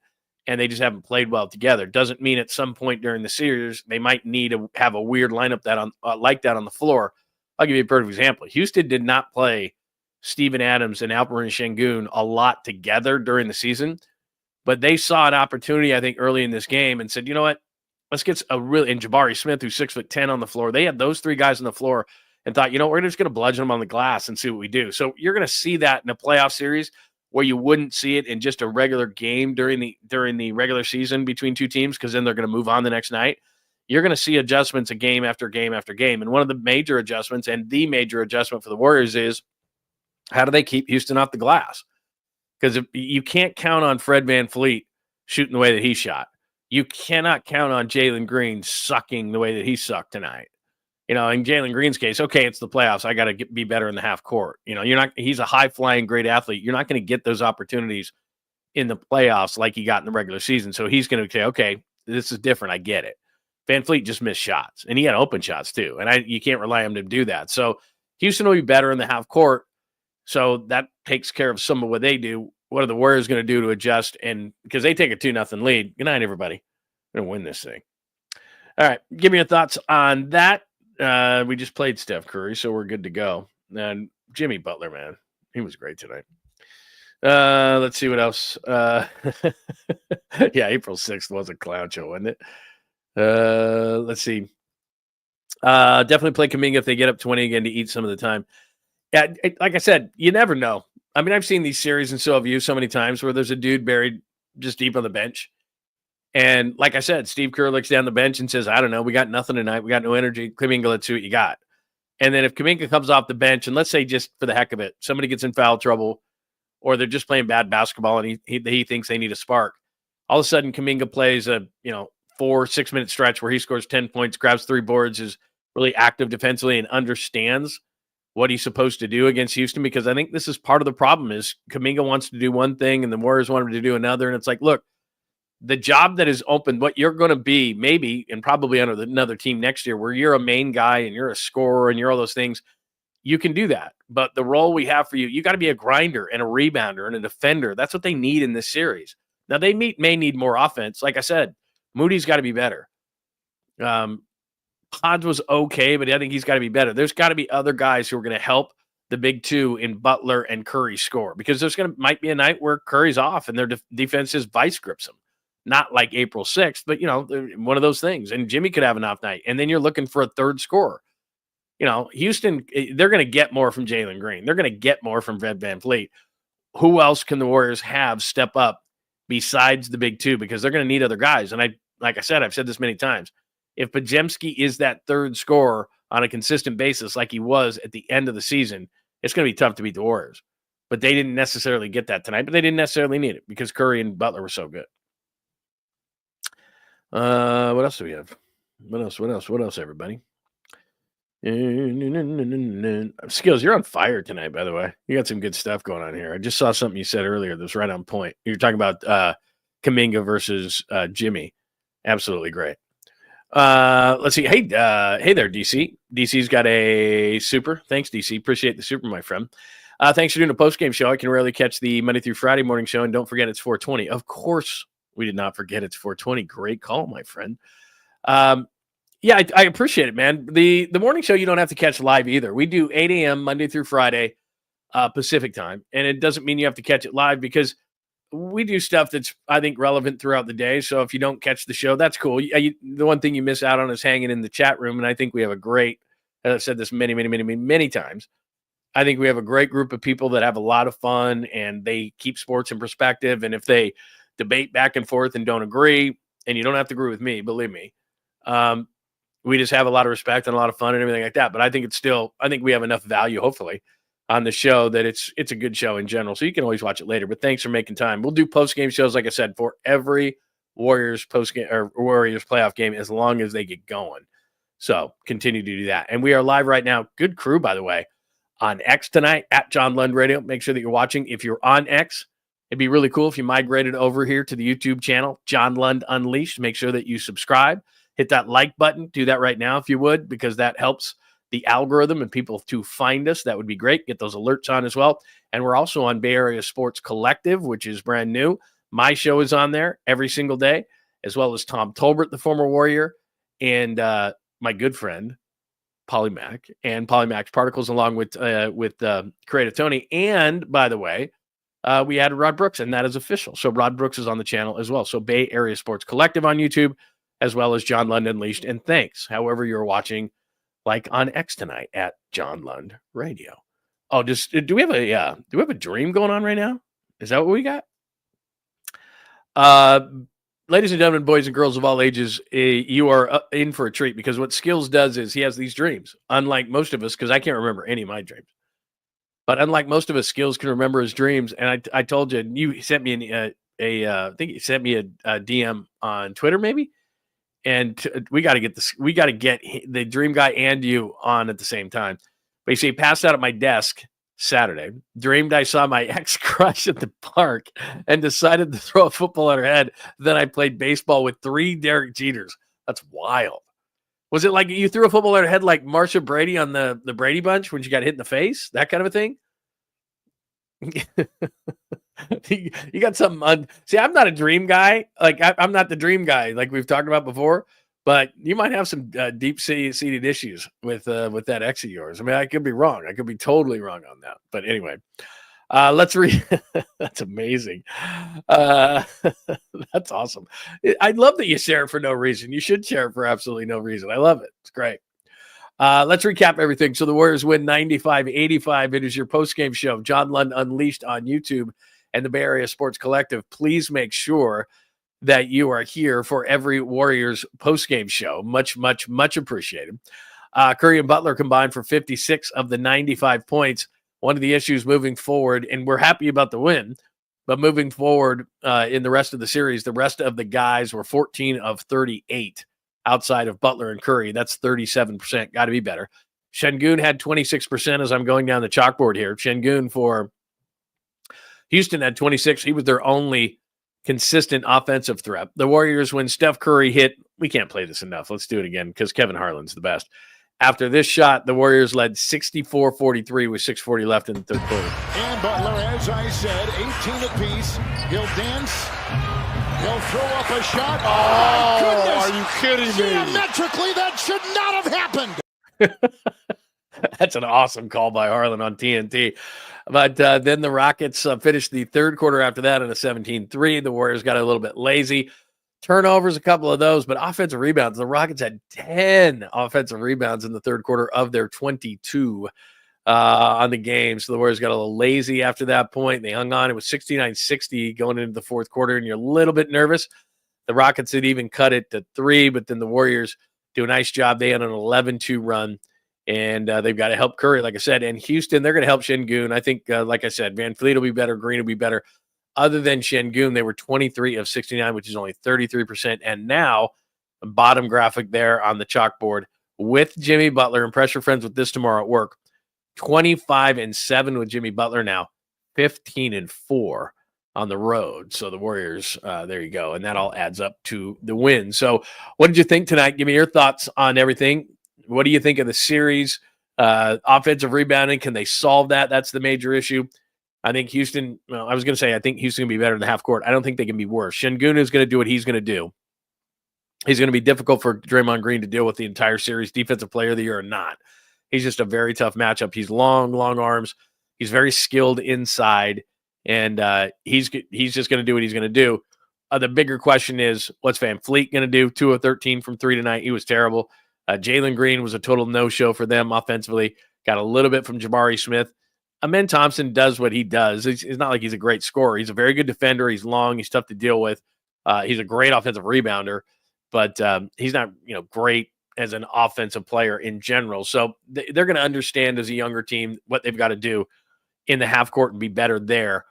and they just haven't played well together. Doesn't mean at some point during the series they might need to have a weird lineup like that on the floor. I'll give you a perfect example. Houston did not play Steven Adams and Alperen Sengun a lot together during the season, But they saw an opportunity, I think, early in this game and said, you know what? Let's get and Jabari Smith, who's 6'10" on the floor. They had those three guys on the floor and thought, you know, we're just going to bludgeon them on the glass and see what we do. So you're going to see that in a playoff series where you wouldn't see it in just a regular game during the regular season between two teams, because then they're going to move on the next night. You're going to see adjustments of game after game after game. And one of the major adjustments, and the major adjustment for the Warriors, is how do they keep Houston off the glass? Because you can't count on Fred VanVleet shooting the way that he shot. You cannot count on Jalen Green sucking the way that he sucked tonight. You know, in Jalen Green's case, okay, it's the playoffs. I got to be better in the half court. You know, he's a high-flying, great athlete. You're not going to get those opportunities in the playoffs like he got in the regular season. So he's going to say, okay, this is different. I get it. VanVleet just missed shots, and he had open shots too. And you can't rely on him to do that. So Houston will be better in the half court. So that takes care of some of what they do. What are the Warriors going to do to adjust? And because they take a 2-0 lead. Good night, everybody. We're going to win this thing. All right. Give me your thoughts on that. We just played Steph Curry, so we're good to go. And Jimmy Butler, man, he was great tonight. Let's see what else. Yeah, April 6th was a clown show, wasn't it? Let's see. Definitely play Kuminga if they get up 20 again to eat some of the time. Yeah, like I said, you never know. I mean, I've seen these series, and so have you, so many times where there's a dude buried just deep on the bench. And like I said, Steve Kerr looks down the bench and says, I don't know, we got nothing tonight. We got no energy. Kuminga, let's see what you got. And then if Kuminga comes off the bench, and let's say just for the heck of it, somebody gets in foul trouble, or they're just playing bad basketball and he thinks they need a spark, all of a sudden Kuminga plays a 4-6 minute stretch where he scores 10 points, grabs 3 boards, is really active defensively, and understands what he's supposed to do against Houston. Because I think this is part of the problem is Kuminga wants to do one thing and the Warriors want him to do another. And it's like, look, the job that is open, what you're going to be maybe, and probably under another team next year where you're a main guy and you're a scorer and you're all those things, you can do that. But the role we have for you got to be a grinder and a rebounder and a defender. That's what they need in this series. Now they may need more offense. Like I said, Moody's got to be better. Pods was okay, but I think he's got to be better. There's got to be other guys who are going to help the big two in Butler and Curry score, because might be a night where Curry's off and their defense vice grips him. Not like April 6th, but, one of those things. And Jimmy could have an off night. And then you're looking for a third scorer. Houston, they're going to get more from Jalen Green. They're going to get more from Fred VanVleet. Who else can the Warriors have step up besides the big two? Because they're going to need other guys. And like I said, I've said this many times. If Podziemski is that third scorer on a consistent basis like he was at the end of the season, it's going to be tough to beat the Warriors. But they didn't necessarily get that tonight, but they didn't necessarily need it because Curry and Butler were so good. What else do we have? What else, everybody? Skills, you're on fire tonight, by the way. You got some good stuff going on here. I just saw something you said earlier that was right on point. You're talking about Kuminga versus Jimmy. Absolutely great. Let's see. Hey there, DC. DC's got a super. Thanks, DC. Appreciate the super, my friend. Thanks for doing a post-game show. I can rarely catch the Monday through Friday morning show, and don't forget it's 420. Of course, we did not forget it's 420. Great call, my friend. Yeah, I appreciate it, man. The morning show you don't have to catch live either. We do 8 a.m. Monday through Friday Pacific time, and it doesn't mean you have to catch it live because we do stuff that's, I think, relevant throughout the day. So if you don't catch the show, that's cool. The one thing you miss out on is hanging in the chat room, and I think we have a great, as I've said this many times, I think we have a great group of people that have a lot of fun, and they keep sports in perspective, and if they debate back and forth and don't agree, and you don't have to agree with me, believe me, we just have a lot of respect and a lot of fun and everything like that. But I think I think we have enough value, hopefully, on the show that it's a good show in general. So you can always watch it later. But thanks for making time. We'll do post-game shows, like I said, for every Warriors post-game or Warriors playoff game as long as they get going. So continue to do that. And we are live right now. Good crew, by the way, on X tonight at John Lund Radio. Make sure that you're watching. If you're on X, it'd be really cool if you migrated over here to the YouTube channel, John Lund Unleashed. Make sure that you subscribe. Hit that like button. Do that right now if you would, because that helps the algorithm and people to find us. That would be great. Get those alerts on as well. And we're also on Bay Area Sports Collective, which is brand new. My show is on there every single day, as well as Tom Tolbert, the former Warrior, and my good friend, Polymac, and Polymac's Particles, along with Creative Tony. And, by the way, we added Rod Brooks, and that is official. So Rod Brooks is on the channel as well. So Bay Area Sports Collective on YouTube, as well as John Lund Unleashed. And thanks, however you're watching, like on X tonight at John Lund Radio. Oh, do we have a dream going on right now? Is that what we got? Ladies and gentlemen, boys and girls of all ages, you are in for a treat, because what Skills does is he has these dreams. Unlike most of us, because I can't remember any of my dreams. But unlike most of us, Skills can remember his dreams. And I told you, you sent me I think you sent me a DM on Twitter, maybe. And we got to get this. We got to get the dream guy and you on at the same time. But you see, he passed out at my desk Saturday. Dreamed I saw my ex-crush at the park and decided to throw a football at her head. Then I played baseball with 3 Derek Jeters. That's wild. Was it like you threw a football at her head like Marsha Brady on the Brady Bunch when she got hit in the face? That kind of a thing? You got something. See, I'm not a dream guy. Like, I'm not the dream guy like we've talked about before. But you might have some deep-seated issues with that ex of yours. I mean, I could be wrong. I could be totally wrong on that. But anyway, let's read. That's amazing. That's awesome. I love that you share it for no reason. You should share it for absolutely no reason. I love it. It's great. Let's recap everything. So the Warriors win 95-85. It is your post-game show, John Lund Unleashed on YouTube and the Bay Area Sports Collective. Please make sure that you are here for every Warriors post-game show. Much, much, much appreciated. Curry and Butler combined for 56 of the 95 points. One of the issues moving forward, and we're happy about the win, but moving forward in the rest of the series, the rest of the guys were 14 of 38 outside of Butler and Curry. That's 37%. Got to be better. 𝐮𝐞𝐭 had 26% as I'm going down the chalkboard here. 𝐮𝐞𝐭 for Houston had 26. He was their only consistent offensive threat. The Warriors, when Steph Curry hit, we can't play this enough. Let's do it again because Kevin Harlan's the best. After this shot, the Warriors led 64-43 with 6:40 left in the third quarter. And Butler, as I said, 18 apiece. He'll dance. He'll throw up a shot. Oh, my goodness. Are you kidding me? Geometrically, that should not have happened. That's an awesome call by Harlan on TNT. But then the Rockets finished the third quarter after that in a 17-3. The Warriors got a little bit lazy. Turnovers, a couple of those, but offensive rebounds. The Rockets had 10 offensive rebounds in the third quarter of their 22 on the game. So the Warriors got a little lazy after that point. They hung on. It was 69-60 going into the fourth quarter, and you're a little bit nervous. The Rockets had even cut it to 3, but then the Warriors do a nice job. They had an 11-2 run. And they've got to help Curry, like I said. And Houston, they're going to help 𝐮𝐞𝐭. I think, like I said, Van Fleet will be better. Green will be better. Other than 𝐮𝐞𝐭, they were 23 of 69, which is only 33%. And now, the bottom graphic there on the chalkboard with Jimmy Butler. And pressure friends with this tomorrow at work. 25-7 with Jimmy Butler now. 15-4 on the road. So the Warriors, there you go. And that all adds up to the win. So what did you think tonight? Give me your thoughts on everything. What do you think of the series? Offensive rebounding, can they solve that? That's the major issue. I think Houston, well, I was going to say, I think Houston can be better in the half court. I don't think they can be worse. 𝐮𝐞𝐭 is going to do what he's going to do. He's going to be difficult for Draymond Green to deal with the entire series, defensive player of the year or not. He's just a very tough matchup. He's long arms. He's very skilled inside, and he's just going to do what he's going to do. The bigger question is, what's Van Fleet going to do? 2 of 13 from 3 tonight. He was terrible. Jalen Green was a total no-show for them offensively. Got a little bit from Jabari Smith. Amen Thompson does what he does. It's not like he's a great scorer. He's a very good defender. He's long. He's tough to deal with. He's a great offensive rebounder, but he's not great as an offensive player in general. So they're going to understand as a younger team what they've got to do in the half court and be better there.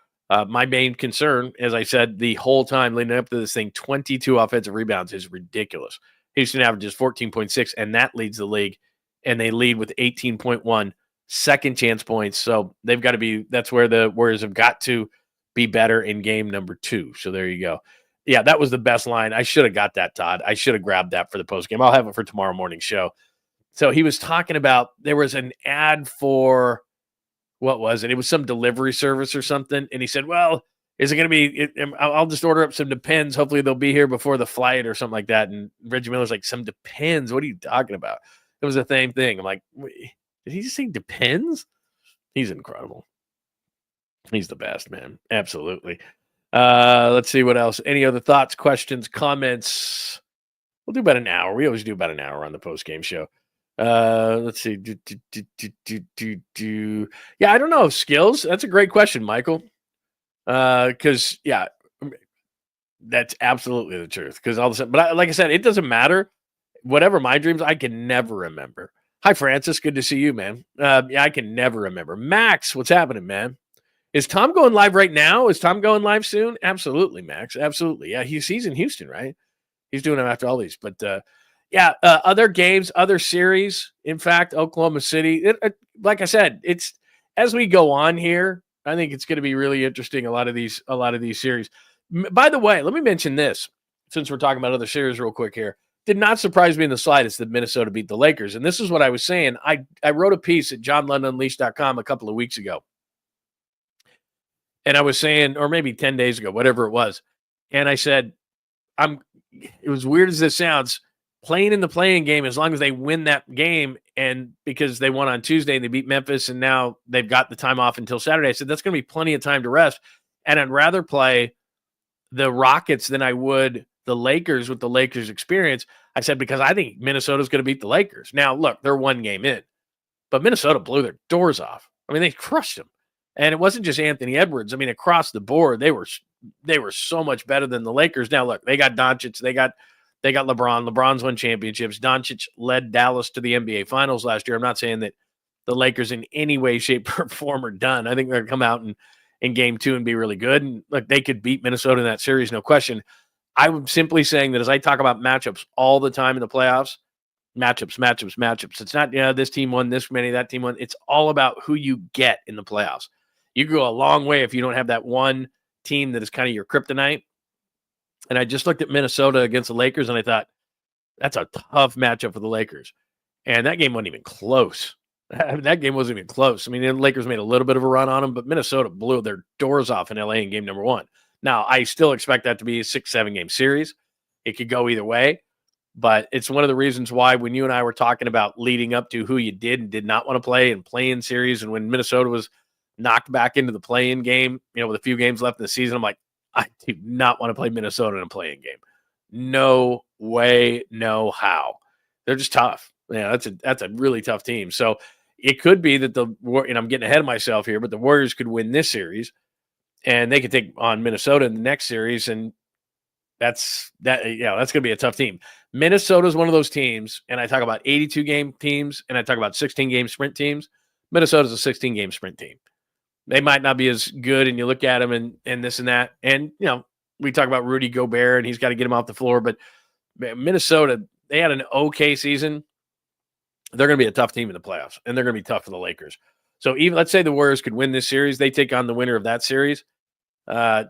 My main concern, as I said the whole time leading up to this thing, 22 offensive rebounds is ridiculous. Houston averages 14.6, and that leads the league. And they lead with 18.1 second chance points. So they've got to be – that's where the Warriors have got to be better in game number 2. So there you go. Yeah, that was the best line. I should have got that, Todd. I should have grabbed that for the postgame. I'll have it for tomorrow morning's show. So he was talking about there was an ad for – what was it? It was some delivery service or something. And he said, well – is it going to be I'll just order up some Depends. Hopefully they'll be here before the flight or something like that. And Reggie Miller's like, some Depends? What are you talking about? It was the same thing. I'm like, wait, did he just say Depends? He's incredible. He's the best, man. Absolutely. Let's see what else. Any other thoughts, questions, comments? We'll do about an hour. We always do about an hour on the post-game show. Let's see. Yeah, I don't know. Skills? That's a great question, Michael. Because, yeah, that's absolutely the truth. Because all of a sudden, but like I said, it doesn't matter. Whatever my dreams, I can never remember. Hi, Francis. Good to see you, man. Yeah, I can never remember. Max, what's happening, man? Is Tom going live right now? Is Tom going live soon? Absolutely, Max. Absolutely. Yeah, he's in Houston, right? He's doing them after all these. But, other games, other series. In fact, Oklahoma City. Like I said, it's as we go on here, I think it's going to be really interesting, a lot of these series. By the way, let me mention this, since we're talking about other series real quick here. Did not surprise me in the slightest that Minnesota beat the Lakers. And this is what I was saying. I wrote a piece at johnlundunleashed.com a couple of weeks ago. And I was saying, or maybe 10 days ago, whatever it was. And I said, it was weird as this sounds, playing in the playing game, as long as they win that game, and because they won on Tuesday and they beat Memphis and now they've got the time off until Saturday. I said, that's going to be plenty of time to rest. And I'd rather play the Rockets than I would the Lakers with the Lakers experience. I said, because I think Minnesota's going to beat the Lakers. Now, look, they're one game in, but Minnesota blew their doors off. I mean, they crushed them. And it wasn't just Anthony Edwards. I mean, across the board, they were so much better than the Lakers. Now, look, they got Doncic, they got LeBron. LeBron's won championships. Doncic led Dallas to the NBA Finals last year. I'm not saying that the Lakers in any way, shape, or form are done. I think they're going to come out in game 2 and be really good. And look, they could beat Minnesota in that series, no question. I'm simply saying that as I talk about matchups all the time in the playoffs, matchups. It's not, this team won this many, that team won. It's all about who you get in the playoffs. You go a long way if you don't have that one team that is kind of your kryptonite. And I just looked at Minnesota against the Lakers, and I thought, that's a tough matchup for the Lakers. And that game wasn't even close. That game wasn't even close. I mean, the Lakers made a little bit of a run on them, but Minnesota blew their doors off in LA in game number 1. Now, I still expect that to be a 6-7 game series. It could go either way, but it's one of the reasons why when you and I were talking about leading up to who you did and did not want to play in play-in series, and when Minnesota was knocked back into the play-in game, with a few games left in the season, I'm like, I do not want to play Minnesota in a play-in game. No way, no how. They're just tough. That's a really tough team. So it could be that and I'm getting ahead of myself here, but the Warriors could win this series, and they could take on Minnesota in the next series, and that's going to be a tough team. Minnesota is one of those teams, and I talk about 82-game teams, and I talk about 16-game sprint teams. Minnesota's a 16-game sprint team. They might not be as good, and you look at them and this and that. And, we talk about Rudy Gobert, and he's got to get him off the floor. But Minnesota, they had an okay season. They're going to be a tough team in the playoffs, and they're going to be tough for the Lakers. So even let's say the Warriors could win this series. They take on the winner of that series. I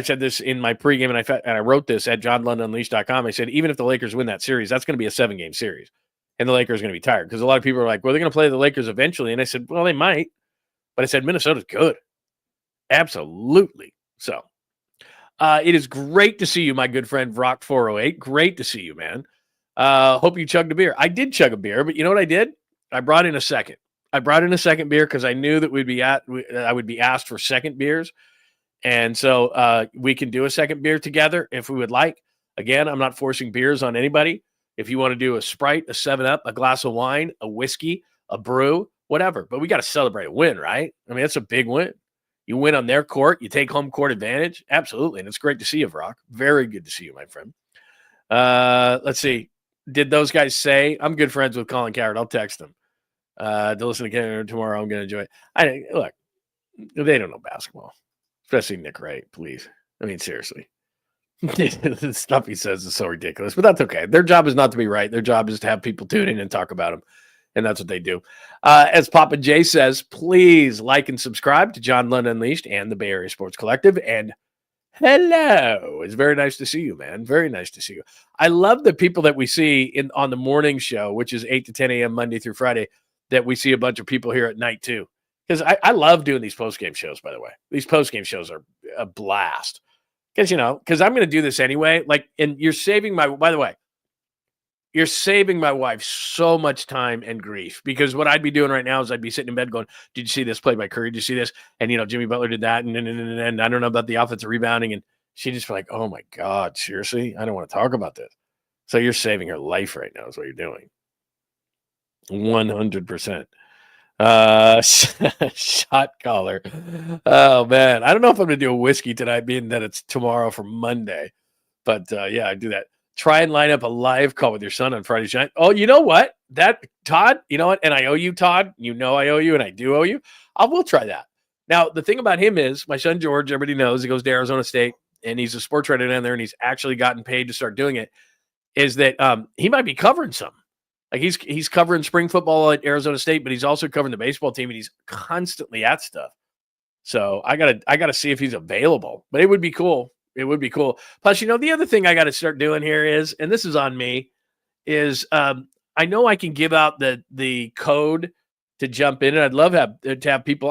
said this in my pregame, and I wrote this at johnlundunleashed.com. I said, even if the Lakers win that series, that's going to be a 7-game series. And the Lakers are going to be tired because a lot of people are like, well, they're going to play the Lakers eventually. And I said, well, they might. But I said, Minnesota's good. Absolutely. So it is great to see you, my good friend, Vrock408. Great to see you, man. Hope you chugged a beer. I did chug a beer, but you know what I did? I brought in a second. Beer because I knew that I would be asked for second beers. And so we can do a second beer together if we would like. Again, I'm not forcing beers on anybody. If you want to do a Sprite, a 7-Up, a glass of wine, a whiskey, a brew, whatever. But we got to celebrate a win, right? I mean, that's a big win. You win on their court. You take home court advantage. Absolutely. And it's great to see you, Vrock. Very good to see you, my friend. Let's see. Did those guys say, I'm good friends with Colin Cowherd. I'll text them. To listen to Canada tomorrow, I'm going to enjoy it. Look, they don't know basketball. Especially Nick Wright, please. I mean, seriously. The stuff he says is so ridiculous, but that's okay. Their job is not to be right. Their job is to have people tune in and talk about them, and that's what they do. As Papa J says, please like and subscribe to John Lund Unleashed and the Bay Area Sports Collective. And hello. It's very nice to see you, man. Very nice to see you. I love the people that we see on the morning show, which is 8 to 10 a.m. Monday through Friday, that we see a bunch of people here at night too. Because I love doing these post-game shows, by the way. These post-game shows are a blast. Because I'm going to do this anyway. And you're saving by the way, You're saving my wife so much time and grief, because what I'd be doing right now is I'd be sitting in bed going, did you see this play by Curry? Did you see this? And, Jimmy Butler did that. And I don't know about the offensive rebounding. And she'd just be like, oh, my God, seriously? I don't want to talk about this. So you're saving her life right now is what you're doing. 100%. Shot caller. Oh, man. I don't know if I'm going to do a whiskey tonight, being that it's tomorrow for Monday. But, yeah, I do that. Try and line up a live call with your son on Friday night. Oh, you know what? Todd, you know what? And I owe you, Todd. I owe you, and I do owe you. I will try that. Now, the thing about him is my son George, everybody knows, he goes to Arizona State, and he's a sports writer down there, and he's actually gotten paid to start doing it, is that he might be covering some. Like he's covering spring football at Arizona State, but he's also covering the baseball team, and he's constantly at stuff. So I gotta see if he's available. But it would be cool. It would be cool. Plus, the other thing I got to start doing here is, and this is on me, is I know I can give out the code to jump in, and I'd love to have people.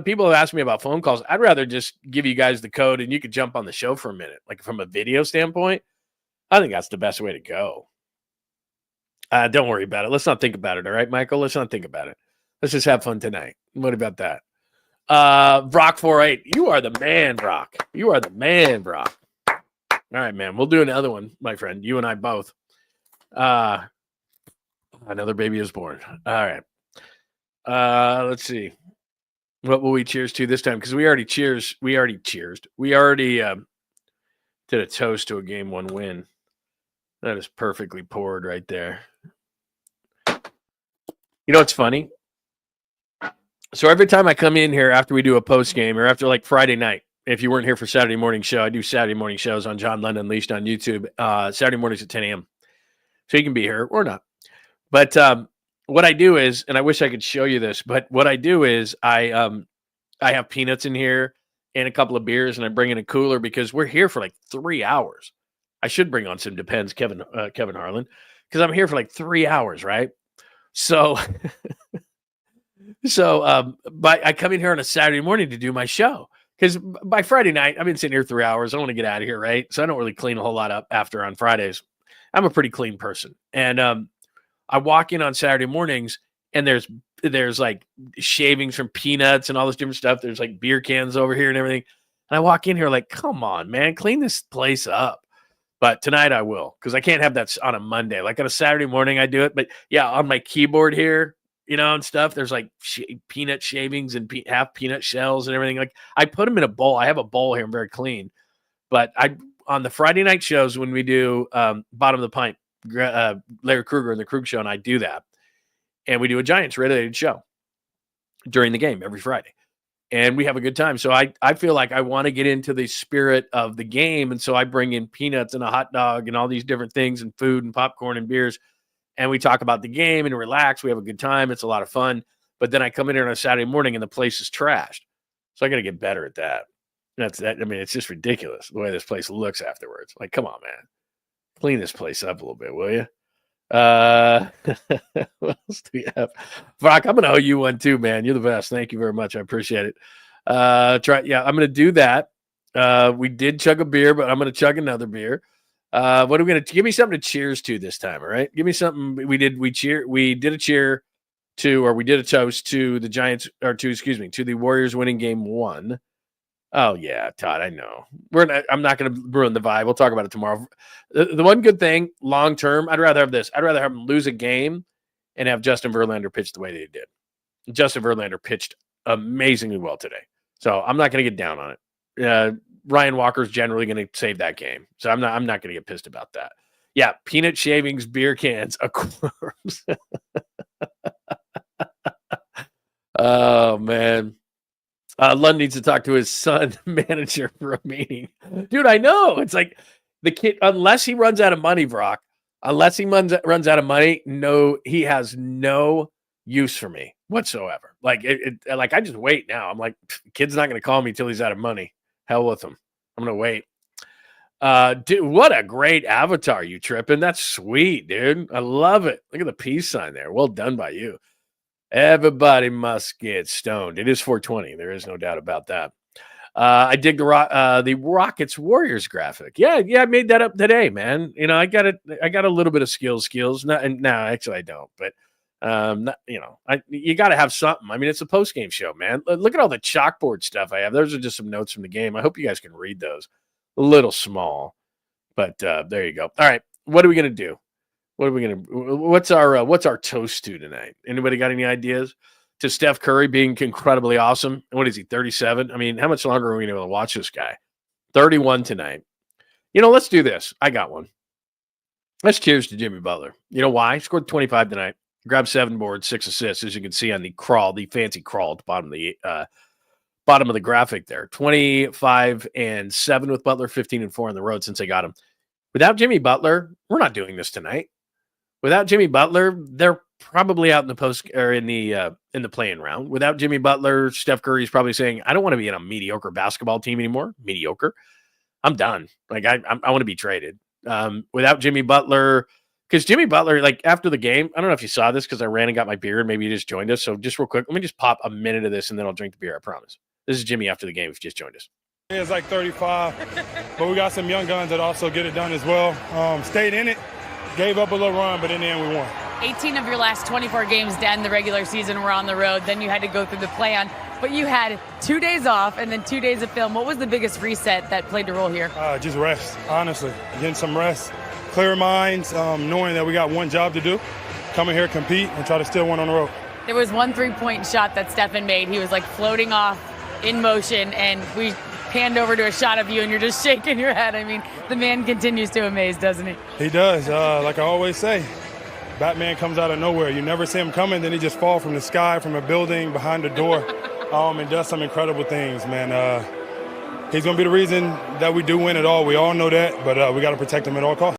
People have asked me about phone calls. I'd rather just give you guys the code, and you could jump on the show for a minute, like from a video standpoint. I think that's the best way to go. Don't worry about it. Let's not think about it. All right, Michael? Let's not think about it. Let's just have fun tonight. What about that? Brock 48. You are the man, Brock. You are the man, Brock. All right, man. We'll do another one, my friend. You and I both. Another baby is born. All right. Let's see. What will we cheers to this time? Because we already cheersed. We already did a toast to a game 1 win. That is perfectly poured right there. You know what's funny? So every time I come in here after we do a post game, or after like Friday night, if you weren't here for Saturday morning show, I do Saturday morning shows on John Lund Unleashed on YouTube, Saturday mornings at 10 a.m. So you can be here or not. But what I do is, and I wish I could show you this, but what I do is I have peanuts in here and a couple of beers, and I bring in a cooler because we're here for like 3 hours. I should bring on some Depends, Kevin Harlan, because I'm here for like 3 hours, right? So... but I come in here on a Saturday morning to do my show, because by Friday night, I've been sitting here 3 hours. I want to get out of here, right? So I don't really clean a whole lot up after on Fridays. I'm a pretty clean person. And I walk in on Saturday mornings, and there's like shavings from peanuts and all this different stuff. There's like beer cans over here and everything. And I walk in here like, come on, man, clean this place up. But tonight I will, because I can't have that on a Monday. Like on a Saturday morning, I do it. But yeah, on my keyboard here, and stuff, there's like peanut shavings and half peanut shells and everything. Like I put them in a bowl. I have a bowl here. I'm very clean. But on the Friday night shows, when we do Bottom of the Pint, Larry Krueger and the Krug Show, and I do that. And we do a Giants related show during the game every Friday. And we have a good time. So I feel like I want to get into the spirit of the game. And so I bring in peanuts and a hot dog and all these different things, and food and popcorn and beers. And we talk about the game and relax. We have a good time. It's a lot of fun. But then I come in here on a Saturday morning and the place is trashed. So I got to get better at that. That's that. I mean, it's just ridiculous the way this place looks afterwards. Like, come on, man. Clean this place up a little bit, will you? What else do we have? Brock, I'm going to owe you one too, man. You're the best. Thank you very much. I appreciate it. I'm going to do that. We did chug a beer, but I'm going to chug another beer. What are we going to give me something to cheers to this time? All right. Give me something. We did a toast to the Giants, to the Warriors winning game 1. Oh yeah, Todd, I know. I'm not going to ruin the vibe. We'll talk about it tomorrow. The one good thing long term, I'd rather have this. I'd rather have them lose a game and have Justin Verlander pitch the way they did. Justin Verlander pitched amazingly well today. So I'm not going to get down on it. Ryan Walker's generally going to save that game. So I'm not going to get pissed about that. Yeah, peanut shavings, beer cans, a corpse. Oh, man. Lund needs to talk to his son manager for a meeting. Dude, I know. It's like the kid, unless he runs out of money, Brock, runs out of money, no, he has no use for me whatsoever. Like, like I just wait now. I'm like, kid's not going to call me till he's out of money. Hell with him. I'm going to wait. Dude, what a great avatar you tripping. That's sweet, dude. I love it. Look at the peace sign there. Well done by you. Everybody must get stoned. It is 420. There is no doubt about that. I dig the Rockets Warriors graphic. Yeah, I made that up today, man. You know, I got a little bit of skills. No, actually I don't, but you got to have something. I mean, it's a post-game show, man. Look at all the chalkboard stuff I have. Those are just some notes from the game. I hope you guys can read those. A little small, but there you go. All right, what are we gonna do? What's our toast to tonight? Anybody got any ideas? To Steph Curry being incredibly awesome. What is he, 37? I mean, how much longer are we going to watch this guy? 31 tonight. You know, let's do this. I got one. Let's cheers to Jimmy Butler. You know why? He scored 25 tonight. Grabbed 7 boards, 6 assists, as you can see on the fancy crawl at the bottom of the graphic there. 25 and 7 with Butler, 15 and 4 on the road since they got him. Without Jimmy Butler, we're not doing this tonight. Without Jimmy Butler, they're probably out in the play-in round. Without Jimmy Butler, Steph Curry's probably saying, I don't want to be in a mediocre basketball team anymore. Mediocre. I'm done. Like I want to be traded. Without Jimmy Butler, because Jimmy Butler, like after the game, I don't know if you saw this because I ran and got my beer and maybe you just joined us. So just real quick, let me just pop a minute of this and then I'll drink the beer. I promise. This is Jimmy after the game if you just joined us. It's like 35, but we got some young guns that also get it done as well. Stayed in it. Gave up a little run, but in the end we won. 18 of your last 24 games down the regular season were on the road. Then you had to go through the play-on. But you had 2 days off and then 2 days of film. What was the biggest reset that played a role here? Just rest, honestly. Getting some rest, clear minds, knowing that we got one job to do. Coming here, compete, and try to steal one on the road. There was one three-point shot that Stephen made. He was like floating off in motion, and we panned over to a shot of you, and you're just shaking your head. I mean, the man continues to amaze, doesn't he? He does. Like I always say, Batman comes out of nowhere. You never see him coming, then he just falls from the sky, from a building, behind the door, and does some incredible things, man. He's going to be the reason that we do win it all. We all know that, but we got to protect him at all costs.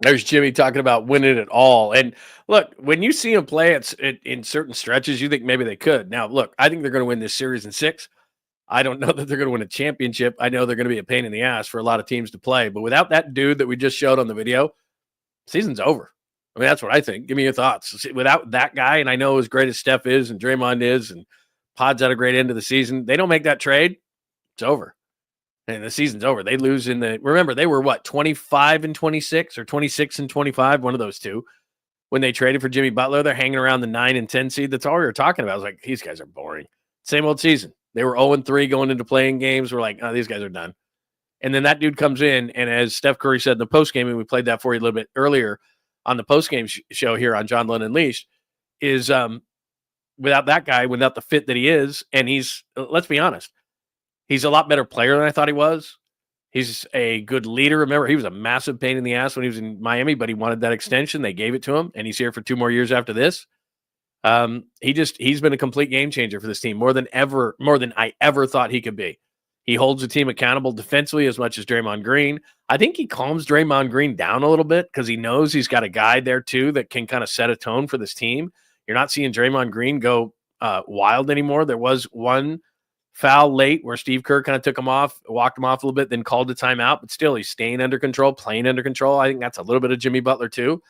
There's Jimmy talking about winning it all. And look, when you see him play in certain stretches, you think maybe they could. Now, look, I think they're going to win this series in 6. I don't know that they're going to win a championship. I know they're going to be a pain in the ass for a lot of teams to play. But without that dude that we just showed on the video, season's over. I mean, that's what I think. Give me your thoughts. Without that guy, and I know as great as Steph is and Draymond is and Pod's had a great end of the season, they don't make that trade, it's over. And the season's over. They lose remember, they were what, 25 and 26 or 26 and 25, one of those two. When they traded for Jimmy Butler, they're hanging around the 9 and 10 seed. That's all we were talking about. I was like, these guys are boring. Same old season. They were 0-3 going into playing games. We're like, oh, these guys are done. And then that dude comes in, and as Steph Curry said in the postgame, and we played that for you a little bit earlier on the postgame show here on John Lund Unleashed, is without that guy, without the fit that he is, and he's, let's be honest, he's a lot better player than I thought he was. He's a good leader. Remember, he was a massive pain in the ass when he was in Miami, but he wanted that extension. They gave it to him, and he's here for 2 more years after this. He's been a complete game changer for this team, more than I ever thought he could be. He holds the team accountable defensively as much as Draymond Green. I think he calms Draymond Green down a little bit because he knows he's got a guy there too that can kind of set a tone for this team. You're not seeing Draymond Green go wild anymore. There was one foul late where Steve Kerr kind of took him off, walked him off a little bit, then called the timeout, but still he's staying under control, playing under control. I think that's a little bit of Jimmy Butler too.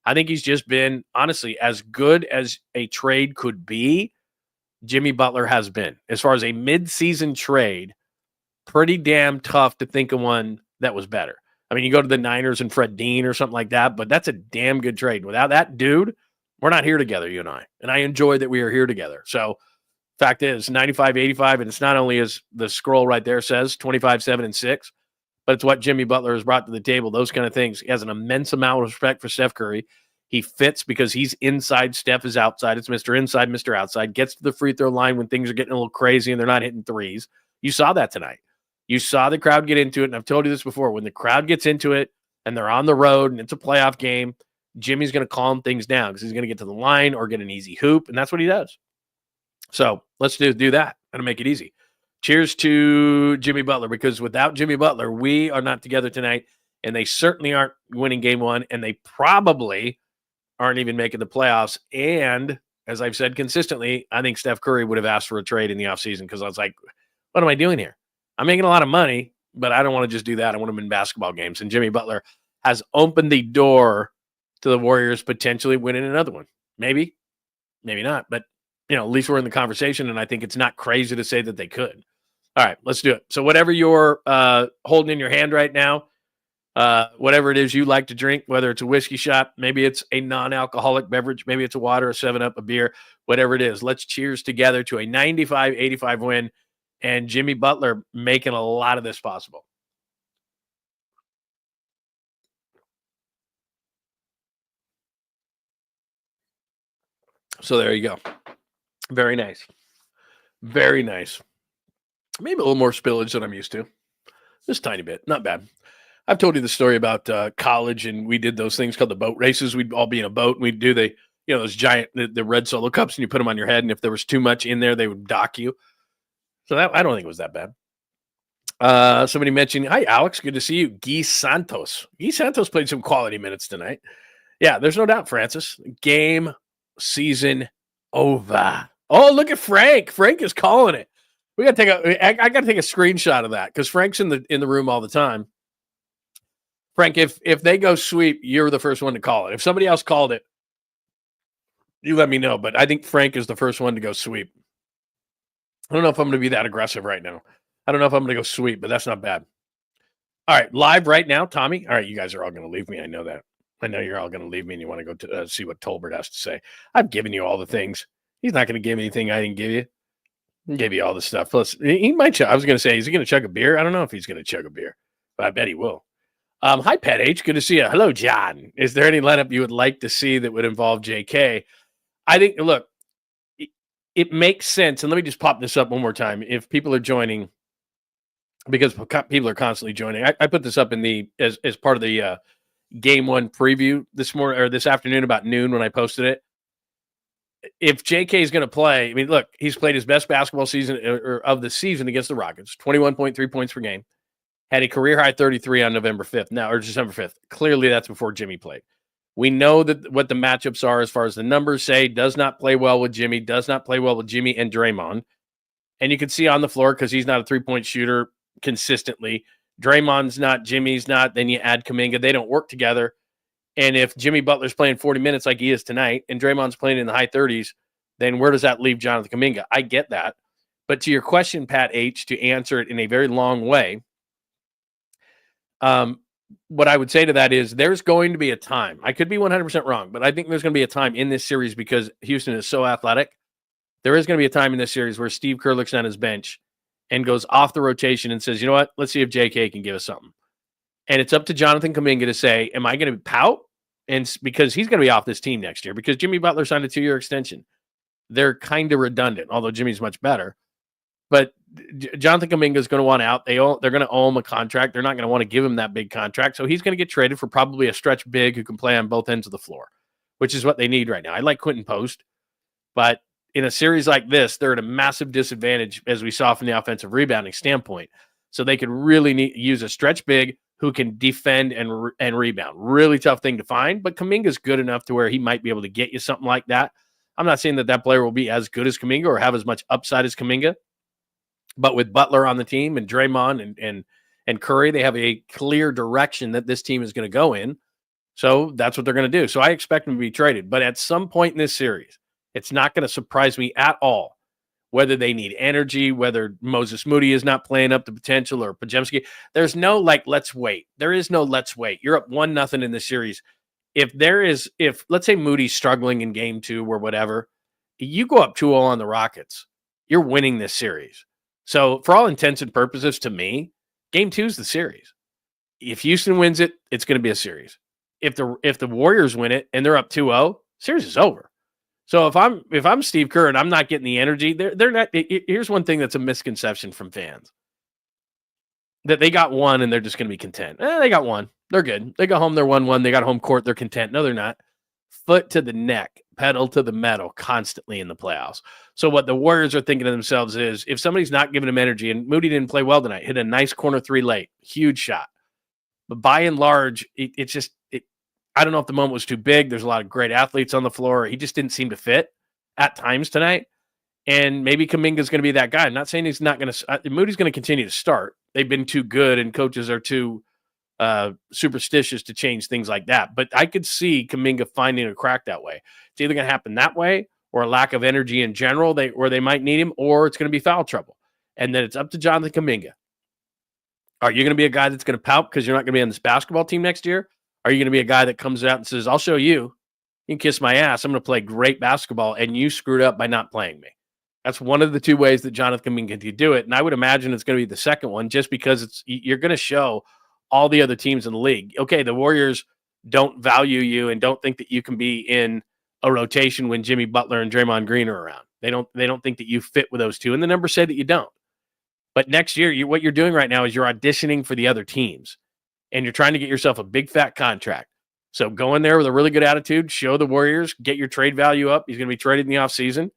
I think he's just been, honestly, as good as a trade could be, Jimmy Butler has been. As far as a mid-season trade, pretty damn tough to think of one that was better. I mean, you go to the Niners and Fred Dean or something like that, but that's a damn good trade. Without that dude, we're not here together, you and I. And I enjoy that we are here together. So, fact is, 95-85, and it's not only as the scroll right there says, 25, 7, and 6, but it's what Jimmy Butler has brought to the table, those kind of things. He has an immense amount of respect for Steph Curry. He fits because he's inside, Steph is outside. It's Mr. Inside, Mr. Outside. Gets to the free throw line when things are getting a little crazy and they're not hitting threes. You saw that tonight. You saw the crowd get into it, and I've told you this before. When the crowd gets into it and they're on the road and it's a playoff game, Jimmy's going to calm things down because he's going to get to the line or get an easy hoop, and that's what he does. So let's do that and make it easy. Cheers to Jimmy Butler, because without Jimmy Butler, we are not together tonight, and they certainly aren't winning game 1, and they probably aren't even making the playoffs. And as I've said consistently, I think Steph Curry would have asked for a trade in the offseason because I was like, what am I doing here? I'm making a lot of money, but I don't want to just do that. I want him in basketball games. And Jimmy Butler has opened the door to the Warriors potentially winning another one. Maybe, maybe not. But, at least we're in the conversation, and I think it's not crazy to say that they could. All right, let's do it. So whatever you're holding in your hand right now, whatever it is you like to drink, whether it's a whiskey shot, maybe it's a non-alcoholic beverage, maybe it's a water, a 7-Up, a beer, whatever it is. Let's cheers together to a 95-85 win and Jimmy Butler making a lot of this possible. So there you go. Very nice. Very nice. Maybe a little more spillage than I'm used to. Just a tiny bit. Not bad. I've told you the story about college, and we did those things called the boat races. We'd all be in a boat, and we'd do those giant, the red Solo cups, and you put them on your head, and if there was too much in there, they would dock you. So I don't think it was that bad. Somebody mentioned, hi, Alex. Good to see you. 𝐬𝐮𝐬𝐫𝐞𝐿 Santos played some quality minutes tonight. Yeah, there's no doubt, Francis. Game, season, over. Oh, look at Frank. Frank is calling it. We got to I got to take a screenshot of that because Frank's in the room all the time. Frank, if they go sweep, you're the first one to call it. If somebody else called it, you let me know. But I think Frank is the first one to go sweep. I don't know if I'm going to be that aggressive right now. I don't know if I'm going to go sweep, but that's not bad. All right, live right now, Tommy. All right, you guys are all going to leave me. I know that. I know you're all going to leave me and you want to go to see what Tolbert has to say. I've given you all the things. He's not going to give anything I didn't give you. He gave you all the stuff. Plus, he might chug. I was going to say, is he going to chug a beer? I don't know if he's going to chug a beer, but I bet he will. Hi, Pat H. Good to see you. Hello, John. Is there any lineup you would like to see that would involve JK? I think, look, it makes sense. And let me just pop this up one more time. If people are joining, because people are constantly joining, I put this up in as part of the game one preview this morning or this afternoon about noon when I posted it. If JK is going to play, I mean, look, he's played his best basketball season of the season against the Rockets, 21.3 points per game, had a career high 33 on November 5th, or December 5th. Clearly, that's before Jimmy played. We know that what the matchups are as far as the numbers say, does not play well with Jimmy, does not play well with Jimmy and Draymond. And you can see on the floor, because he's not a three-point shooter consistently. Draymond's not, Jimmy's not, then you add Kuminga. They don't work together. And if Jimmy Butler's playing 40 minutes like he is tonight, and Draymond's playing in the high 30s, then where does that leave Jonathan Kuminga? I get that. But to your question, Pat H., to answer it in a very long way, what I would say to that is there's going to be a time. I could be 100% wrong, but I think there's going to be a time in this series because Houston is so athletic. There is going to be a time in this series where Steve Kerr looks on his bench and goes off the rotation and says, you know what, let's see if JK can give us something. And it's up to Jonathan Kuminga to say, am I going to pout? And because he's going to be off this team next year because Jimmy Butler signed a 2-year extension. They're kind of redundant, although Jimmy's much better. But Jonathan Kuminga is going to want out. They're going to owe him a contract. They're not going to want to give him that big contract. So he's going to get traded for probably a stretch big who can play on both ends of the floor, which is what they need right now. I like Quentin Post, but in a series like this, they're at a massive disadvantage, as we saw from the offensive rebounding standpoint. So they could really use a stretch big who can defend and rebound. Really tough thing to find, but Kuminga's good enough to where he might be able to get you something like that. I'm not saying that player will be as good as Kuminga or have as much upside as Kuminga, but with Butler on the team and Draymond and Curry, they have a clear direction that this team is going to go in. So that's what they're going to do. So I expect them to be traded. But at some point in this series, it's not going to surprise me at all whether they need energy, whether Moses Moody is not playing up to potential or Podziemski. There's no let's wait. There is no let's wait. You're up 1-0 in the series. If let's say Moody's struggling in game 2 or whatever, you go up 2-0 on the Rockets, you're winning this series. So for all intents and purposes, to me, game 2 is the series. If Houston wins it, it's going to be a series. If the Warriors win it and they're up 2-0, series is over. So if I'm Steve Kerr and I'm not getting the energy, they're not. Here's one thing that's a misconception from fans: that they got one and they're just going to be content. They got one, they're good. They go home, they're 1-1. They got home court, they're content. No, they're not. Foot to the neck, pedal to the metal, constantly in the playoffs. So what the Warriors are thinking to themselves is, if somebody's not giving them energy, and Moody didn't play well tonight, hit a nice corner 3 late, huge shot, but by and large, it's just. I don't know if the moment was too big. There's a lot of great athletes on the floor. He just didn't seem to fit at times tonight. And maybe Kuminga's going to be that guy. I'm not saying he's not going to – Moody's going to continue to start. They've been too good, and coaches are too superstitious to change things like that. But I could see Kuminga finding a crack that way. It's either going to happen that way or a lack of energy in general where they might need him, or it's going to be foul trouble. And then it's up to Jonathan Kuminga. Are you going to be a guy that's going to pout because you're not going to be on this basketball team next year? Are you going to be a guy that comes out and says, I'll show you. You can kiss my ass. I'm going to play great basketball, and you screwed up by not playing me. That's one of the two ways that Jonathan Kuminga can do it. And I would imagine it's going to be the second one just because you're going to show all the other teams in the league. Okay, the Warriors don't value you and don't think that you can be in a rotation when Jimmy Butler and Draymond Green are around. They don't think that you fit with those two. And the numbers say that you don't. But next year, what you're doing right now is you're auditioning for the other teams. And you're trying to get yourself a big fat contract. So go in there with a really good attitude, show the Warriors, get your trade value up. He's going to be traded in the offseason.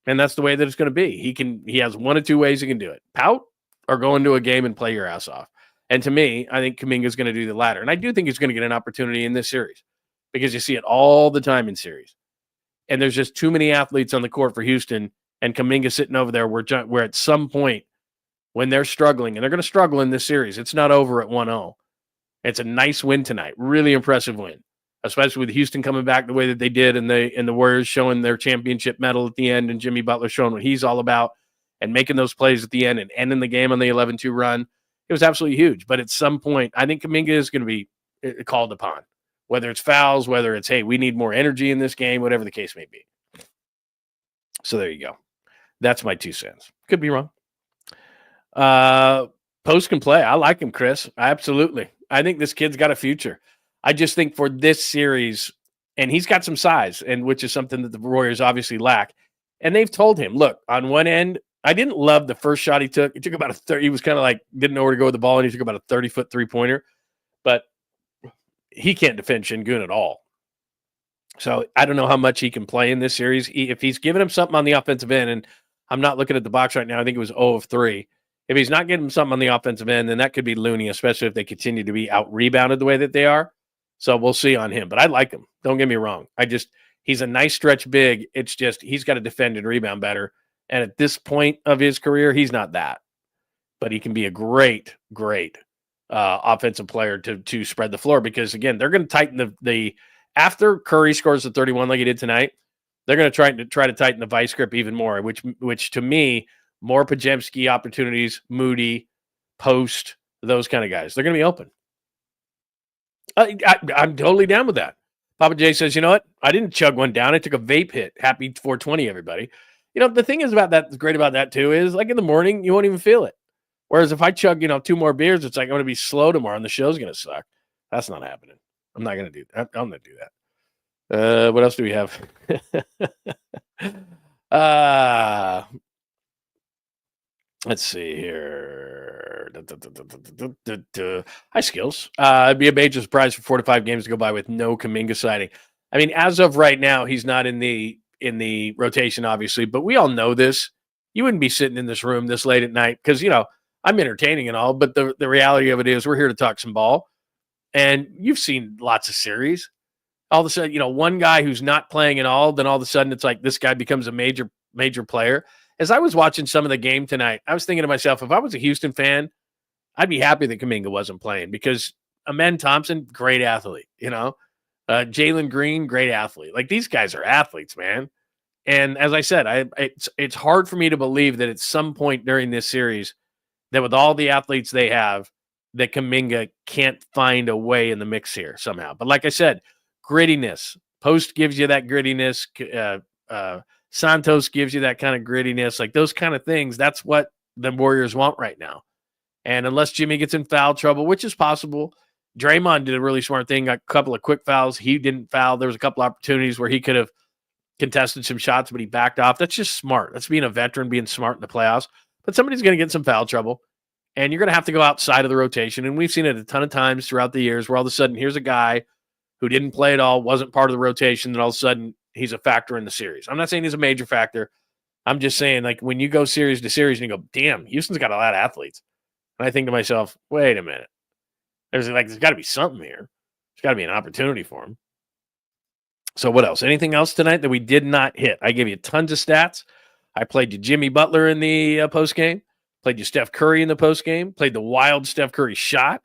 And that's the way that it's going to be. He has one of two ways he can do it. Pout or go into a game and play your ass off. And to me, I think Kuminga is going to do the latter. And I do think he's going to get an opportunity in this series because you see it all the time in series. And there's just too many athletes on the court for Houston, and Kuminga sitting over there where at some point when they're struggling, and they're going to struggle in this series, it's not over at 1-0. It's a nice win tonight. Really impressive win, especially with Houston coming back the way that they did and the Warriors showing their championship medal at the end and Jimmy Butler showing what he's all about and making those plays at the end and ending the game on the 11-2 run. It was absolutely huge. But at some point, I think Kuminga is going to be called upon, whether it's fouls, whether it's, hey, we need more energy in this game, whatever the case may be. So there you go. That's my 2 cents. Could be wrong. Post can play. I like him, Chris. Absolutely. I think this kid's got a future. I just think for this series, and he's got some size, and which is something that the Warriors obviously lack. And they've told him, look, on one end, I didn't love the first shot he took. He took about a 30. He was kind of like, didn't know where to go with the ball, and he took about a 30-foot three-pointer. But he can't defend Sengun at all. So I don't know how much he can play in this series. If he's giving him something on the offensive end, and I'm not looking at the box right now, I think it was 0 of 3. If he's not getting him something on the offensive end, then that could be loony, especially if they continue to be out-rebounded the way that they are. So we'll see on him. But I like him. Don't get me wrong. He's a nice stretch big. It's just he's got to defend and rebound better. And at this point of his career, he's not that. But he can be a great, great offensive player to spread the floor because, again, they're going to tighten the after Curry scores the 31 like he did tonight, they're going to try to tighten the vice grip even more, which to me, more Podziemski opportunities, Moody, Post, those kind of guys. They're going to be open. I'm totally down with that. Papa J says, you know what? I didn't chug one down. I took a vape hit. Happy 420, everybody. You know, the thing is about that, great about that too, is like in the morning, you won't even feel it. Whereas if I chug, 2 more beers, it's like I'm going to be slow tomorrow and the show's going to suck. That's not happening. I'm not going to do that. I'm going to do that. What else do we have? Let's see here. Hi, Skills. It'd be a major surprise for 4 to 5 games to go by with no Kuminga sighting. I mean, as of right now, he's not in the rotation, obviously, but we all know this. You wouldn't be sitting in this room this late at night because, I'm entertaining and all, but the reality of it is we're here to talk some ball. And you've seen lots of series. All of a sudden, one guy who's not playing at all, then all of a sudden it's like this guy becomes a major, major player. As I was watching some of the game tonight, I was thinking to myself, if I was a Houston fan, I'd be happy that Kuminga wasn't playing because Amen Thompson, great athlete, Jalen Green, great athlete. Like these guys are athletes, man. And as I said, it's hard for me to believe that at some point during this series that with all the athletes they have, that Kuminga can't find a way in the mix here somehow. But like I said, grittiness. Post gives you that grittiness. Santos gives you that kind of grittiness. Like those kind of things, that's what the Warriors want right now. And unless Jimmy gets in foul trouble, which is possible, Draymond did a really smart thing, got a couple of quick fouls. He didn't foul. There was a couple opportunities where he could have contested some shots, but he backed off. That's just smart. That's being a veteran, being smart in the playoffs. But somebody's going to get some foul trouble. And you're going to have to go outside of the rotation. And we've seen it a ton of times throughout the years where all of a sudden here's a guy who didn't play at all, wasn't part of the rotation, and all of a sudden he's a factor in the series. I'm not saying he's a major factor. I'm just saying, like, when you go series to series and you go, damn, Houston's got a lot of athletes. And I think to myself, wait a minute. There's got to be something here. There's got to be an opportunity for him. So what else? Anything else tonight that we did not hit? I gave you tons of stats. I played you Jimmy Butler in the postgame. Played you Steph Curry in the postgame. Played the wild Steph Curry shot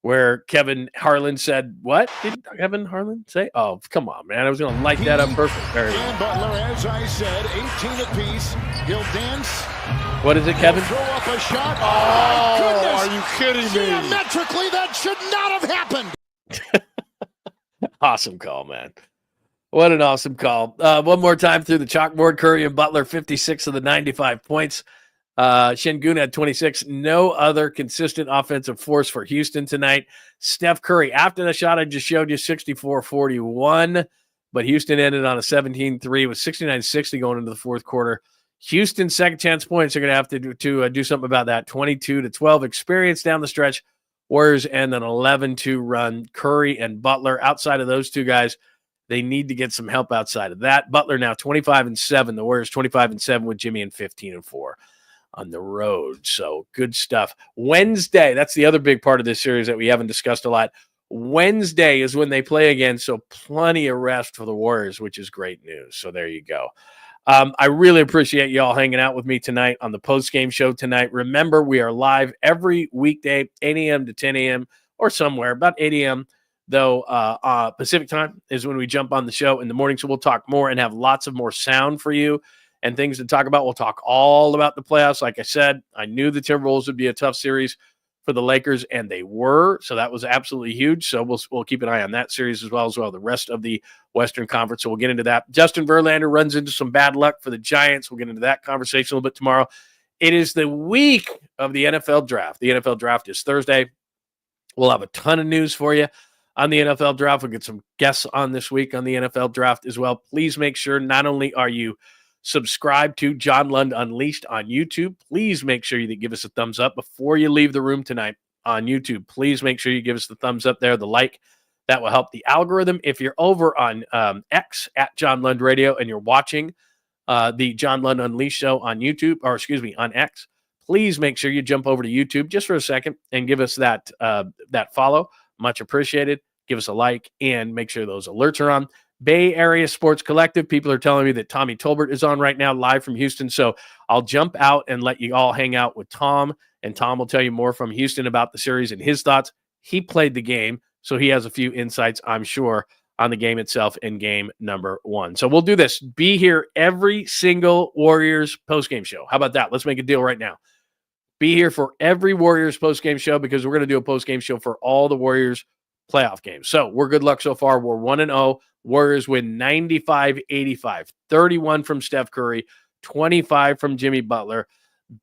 where Kevin Harlan said, what did Kevin Harlan say? Oh, come on, man. I was going to light that up perfect. There Dan Butler, as I said, 18 apiece. He'll dance. What is it, Kevin? Throw up a shot. Oh, my goodness. Are you kidding me? Geometrically, that should not have happened. Awesome call, man. What an awesome call. One more time through the chalkboard. Curry and Butler, 56 of the 95 points. Sengun had 26. No other consistent offensive force for Houston tonight. Steph Curry, after the shot I just showed you, 64-41. But Houston ended on a 17-3 with 69-60 going into the fourth quarter. Houston's second chance points are going to have to do something about that. 22-12 experience down the stretch. Warriors end an 11-2 run. Curry and Butler, outside of those two guys, they need to get some help outside of that. Butler now 25-7. The Warriors 25-7 with Jimmy and 15-4 on the road. So good stuff. Wednesday, that's the other big part of this series that we haven't discussed a lot. Wednesday is when they play again, so plenty of rest for the Warriors, which is great news. So there you go. I really appreciate y'all hanging out with me tonight on the post-game show tonight. Remember, we are live every weekday, 8 a.m. to 10 a.m. or somewhere, about 8 a.m., though Pacific time is when we jump on the show in the morning. So we'll talk more and have lots of more sound for you and things to talk about. We'll talk all about the playoffs. Like I said, I knew the Timberwolves would be a tough series for the Lakers, and they were. So that was absolutely huge. So we'll keep an eye on that series as well, the rest of the Western Conference. So we'll get into that. Justin Verlander runs into some bad luck for the Giants. We'll get into that conversation a little bit tomorrow. It is the week of the NFL draft. The NFL draft is Thursday. We'll have a ton of news for you on the NFL draft. We'll get some guests on this week on the NFL draft as well. Please make sure not only are you subscribed to John Lund Unleashed on YouTube, please make sure you give us a thumbs up before you leave the room tonight on YouTube. Please make sure you give us the thumbs up there, the like. That will help the algorithm. If you're over on X at John Lund Radio and you're watching the John Lund Unleashed show on YouTube, or excuse me, on X, please make sure you jump over to YouTube just for a second and give us that follow. Much appreciated. Give us a like and make sure those alerts are on. Bay Area Sports Collective. People are telling me that Tommy Tolbert is on right now live from Houston. So I'll jump out and let you all hang out with Tom. And Tom will tell you more from Houston about the series and his thoughts. He played the game, so he has a few insights, I'm sure, on the game itself in game number 1. So we'll do this. Be here every single Warriors postgame show. How about that? Let's make a deal right now. Be here for every Warriors postgame show because we're going to do a postgame show for all the Warriors playoff games. So we're good luck so far. We're 1-0. Warriors win 95-85, 31 from Steph Curry, 25 from Jimmy Butler.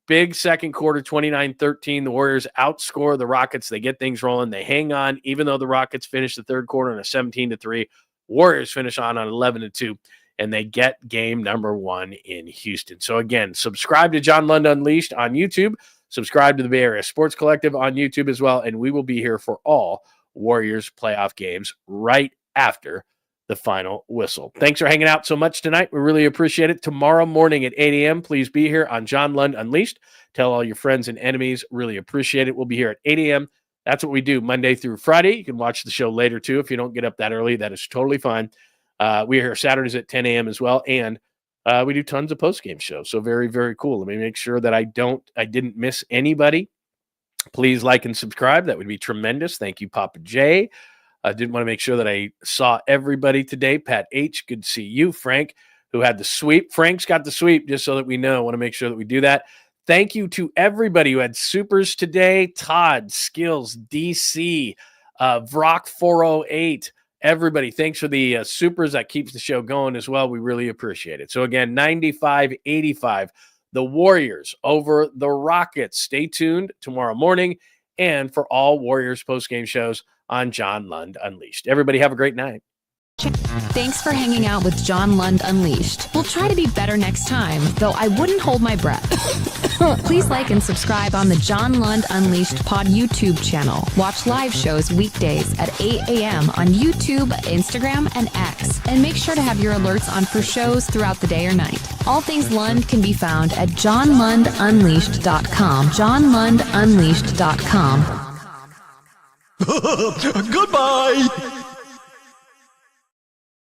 Big second quarter, 29-13. The Warriors outscore the Rockets. They get things rolling. They hang on, even though the Rockets finish the third quarter on a 17-3. Warriors finish on 11-2, and they get game number 1 in Houston. So again, subscribe to John Lund Unleashed on YouTube. Subscribe to the Bay Area Sports Collective on YouTube as well, and we will be here for all Warriors playoff games right after the final whistle. Thanks for hanging out so much tonight. We really appreciate it. Tomorrow morning at 8 a.m., please be here on John Lund Unleashed. Tell all your friends and enemies. Really appreciate it. We'll be here at 8 a.m. That's what we do Monday through Friday. You can watch the show later, too. If you don't get up that early, that is totally fine. We are here Saturdays at 10 a.m. as well, and we do tons of post-game shows. So very, very cool. Let me make sure that I didn't miss anybody. Please like and subscribe. That would be tremendous. Thank you, Papa J. I did want to make sure that I saw everybody today. Pat H., good to see you. Frank, who had the sweep. Frank's got the sweep, just so that we know. I want to make sure that we do that. Thank you to everybody who had supers today. Todd, Skills, DC, Vrock 408. Everybody, thanks for the supers. That keeps the show going as well. We really appreciate it. So again, 95-85. The Warriors over the Rockets. Stay tuned tomorrow morning and for all Warriors postgame shows on John Lund Unleashed. Everybody have a great night. Thanks for hanging out with John Lund Unleashed. We'll try to be better next time, though I wouldn't hold my breath. Please like and subscribe on the John Lund Unleashed Pod YouTube channel. Watch live shows weekdays at 8 a.m. on YouTube, Instagram, and X. And make sure to have your alerts on for shows throughout the day or night. All things Lund can be found at johnlundunleashed.com. johnlundunleashed.com. Goodbye!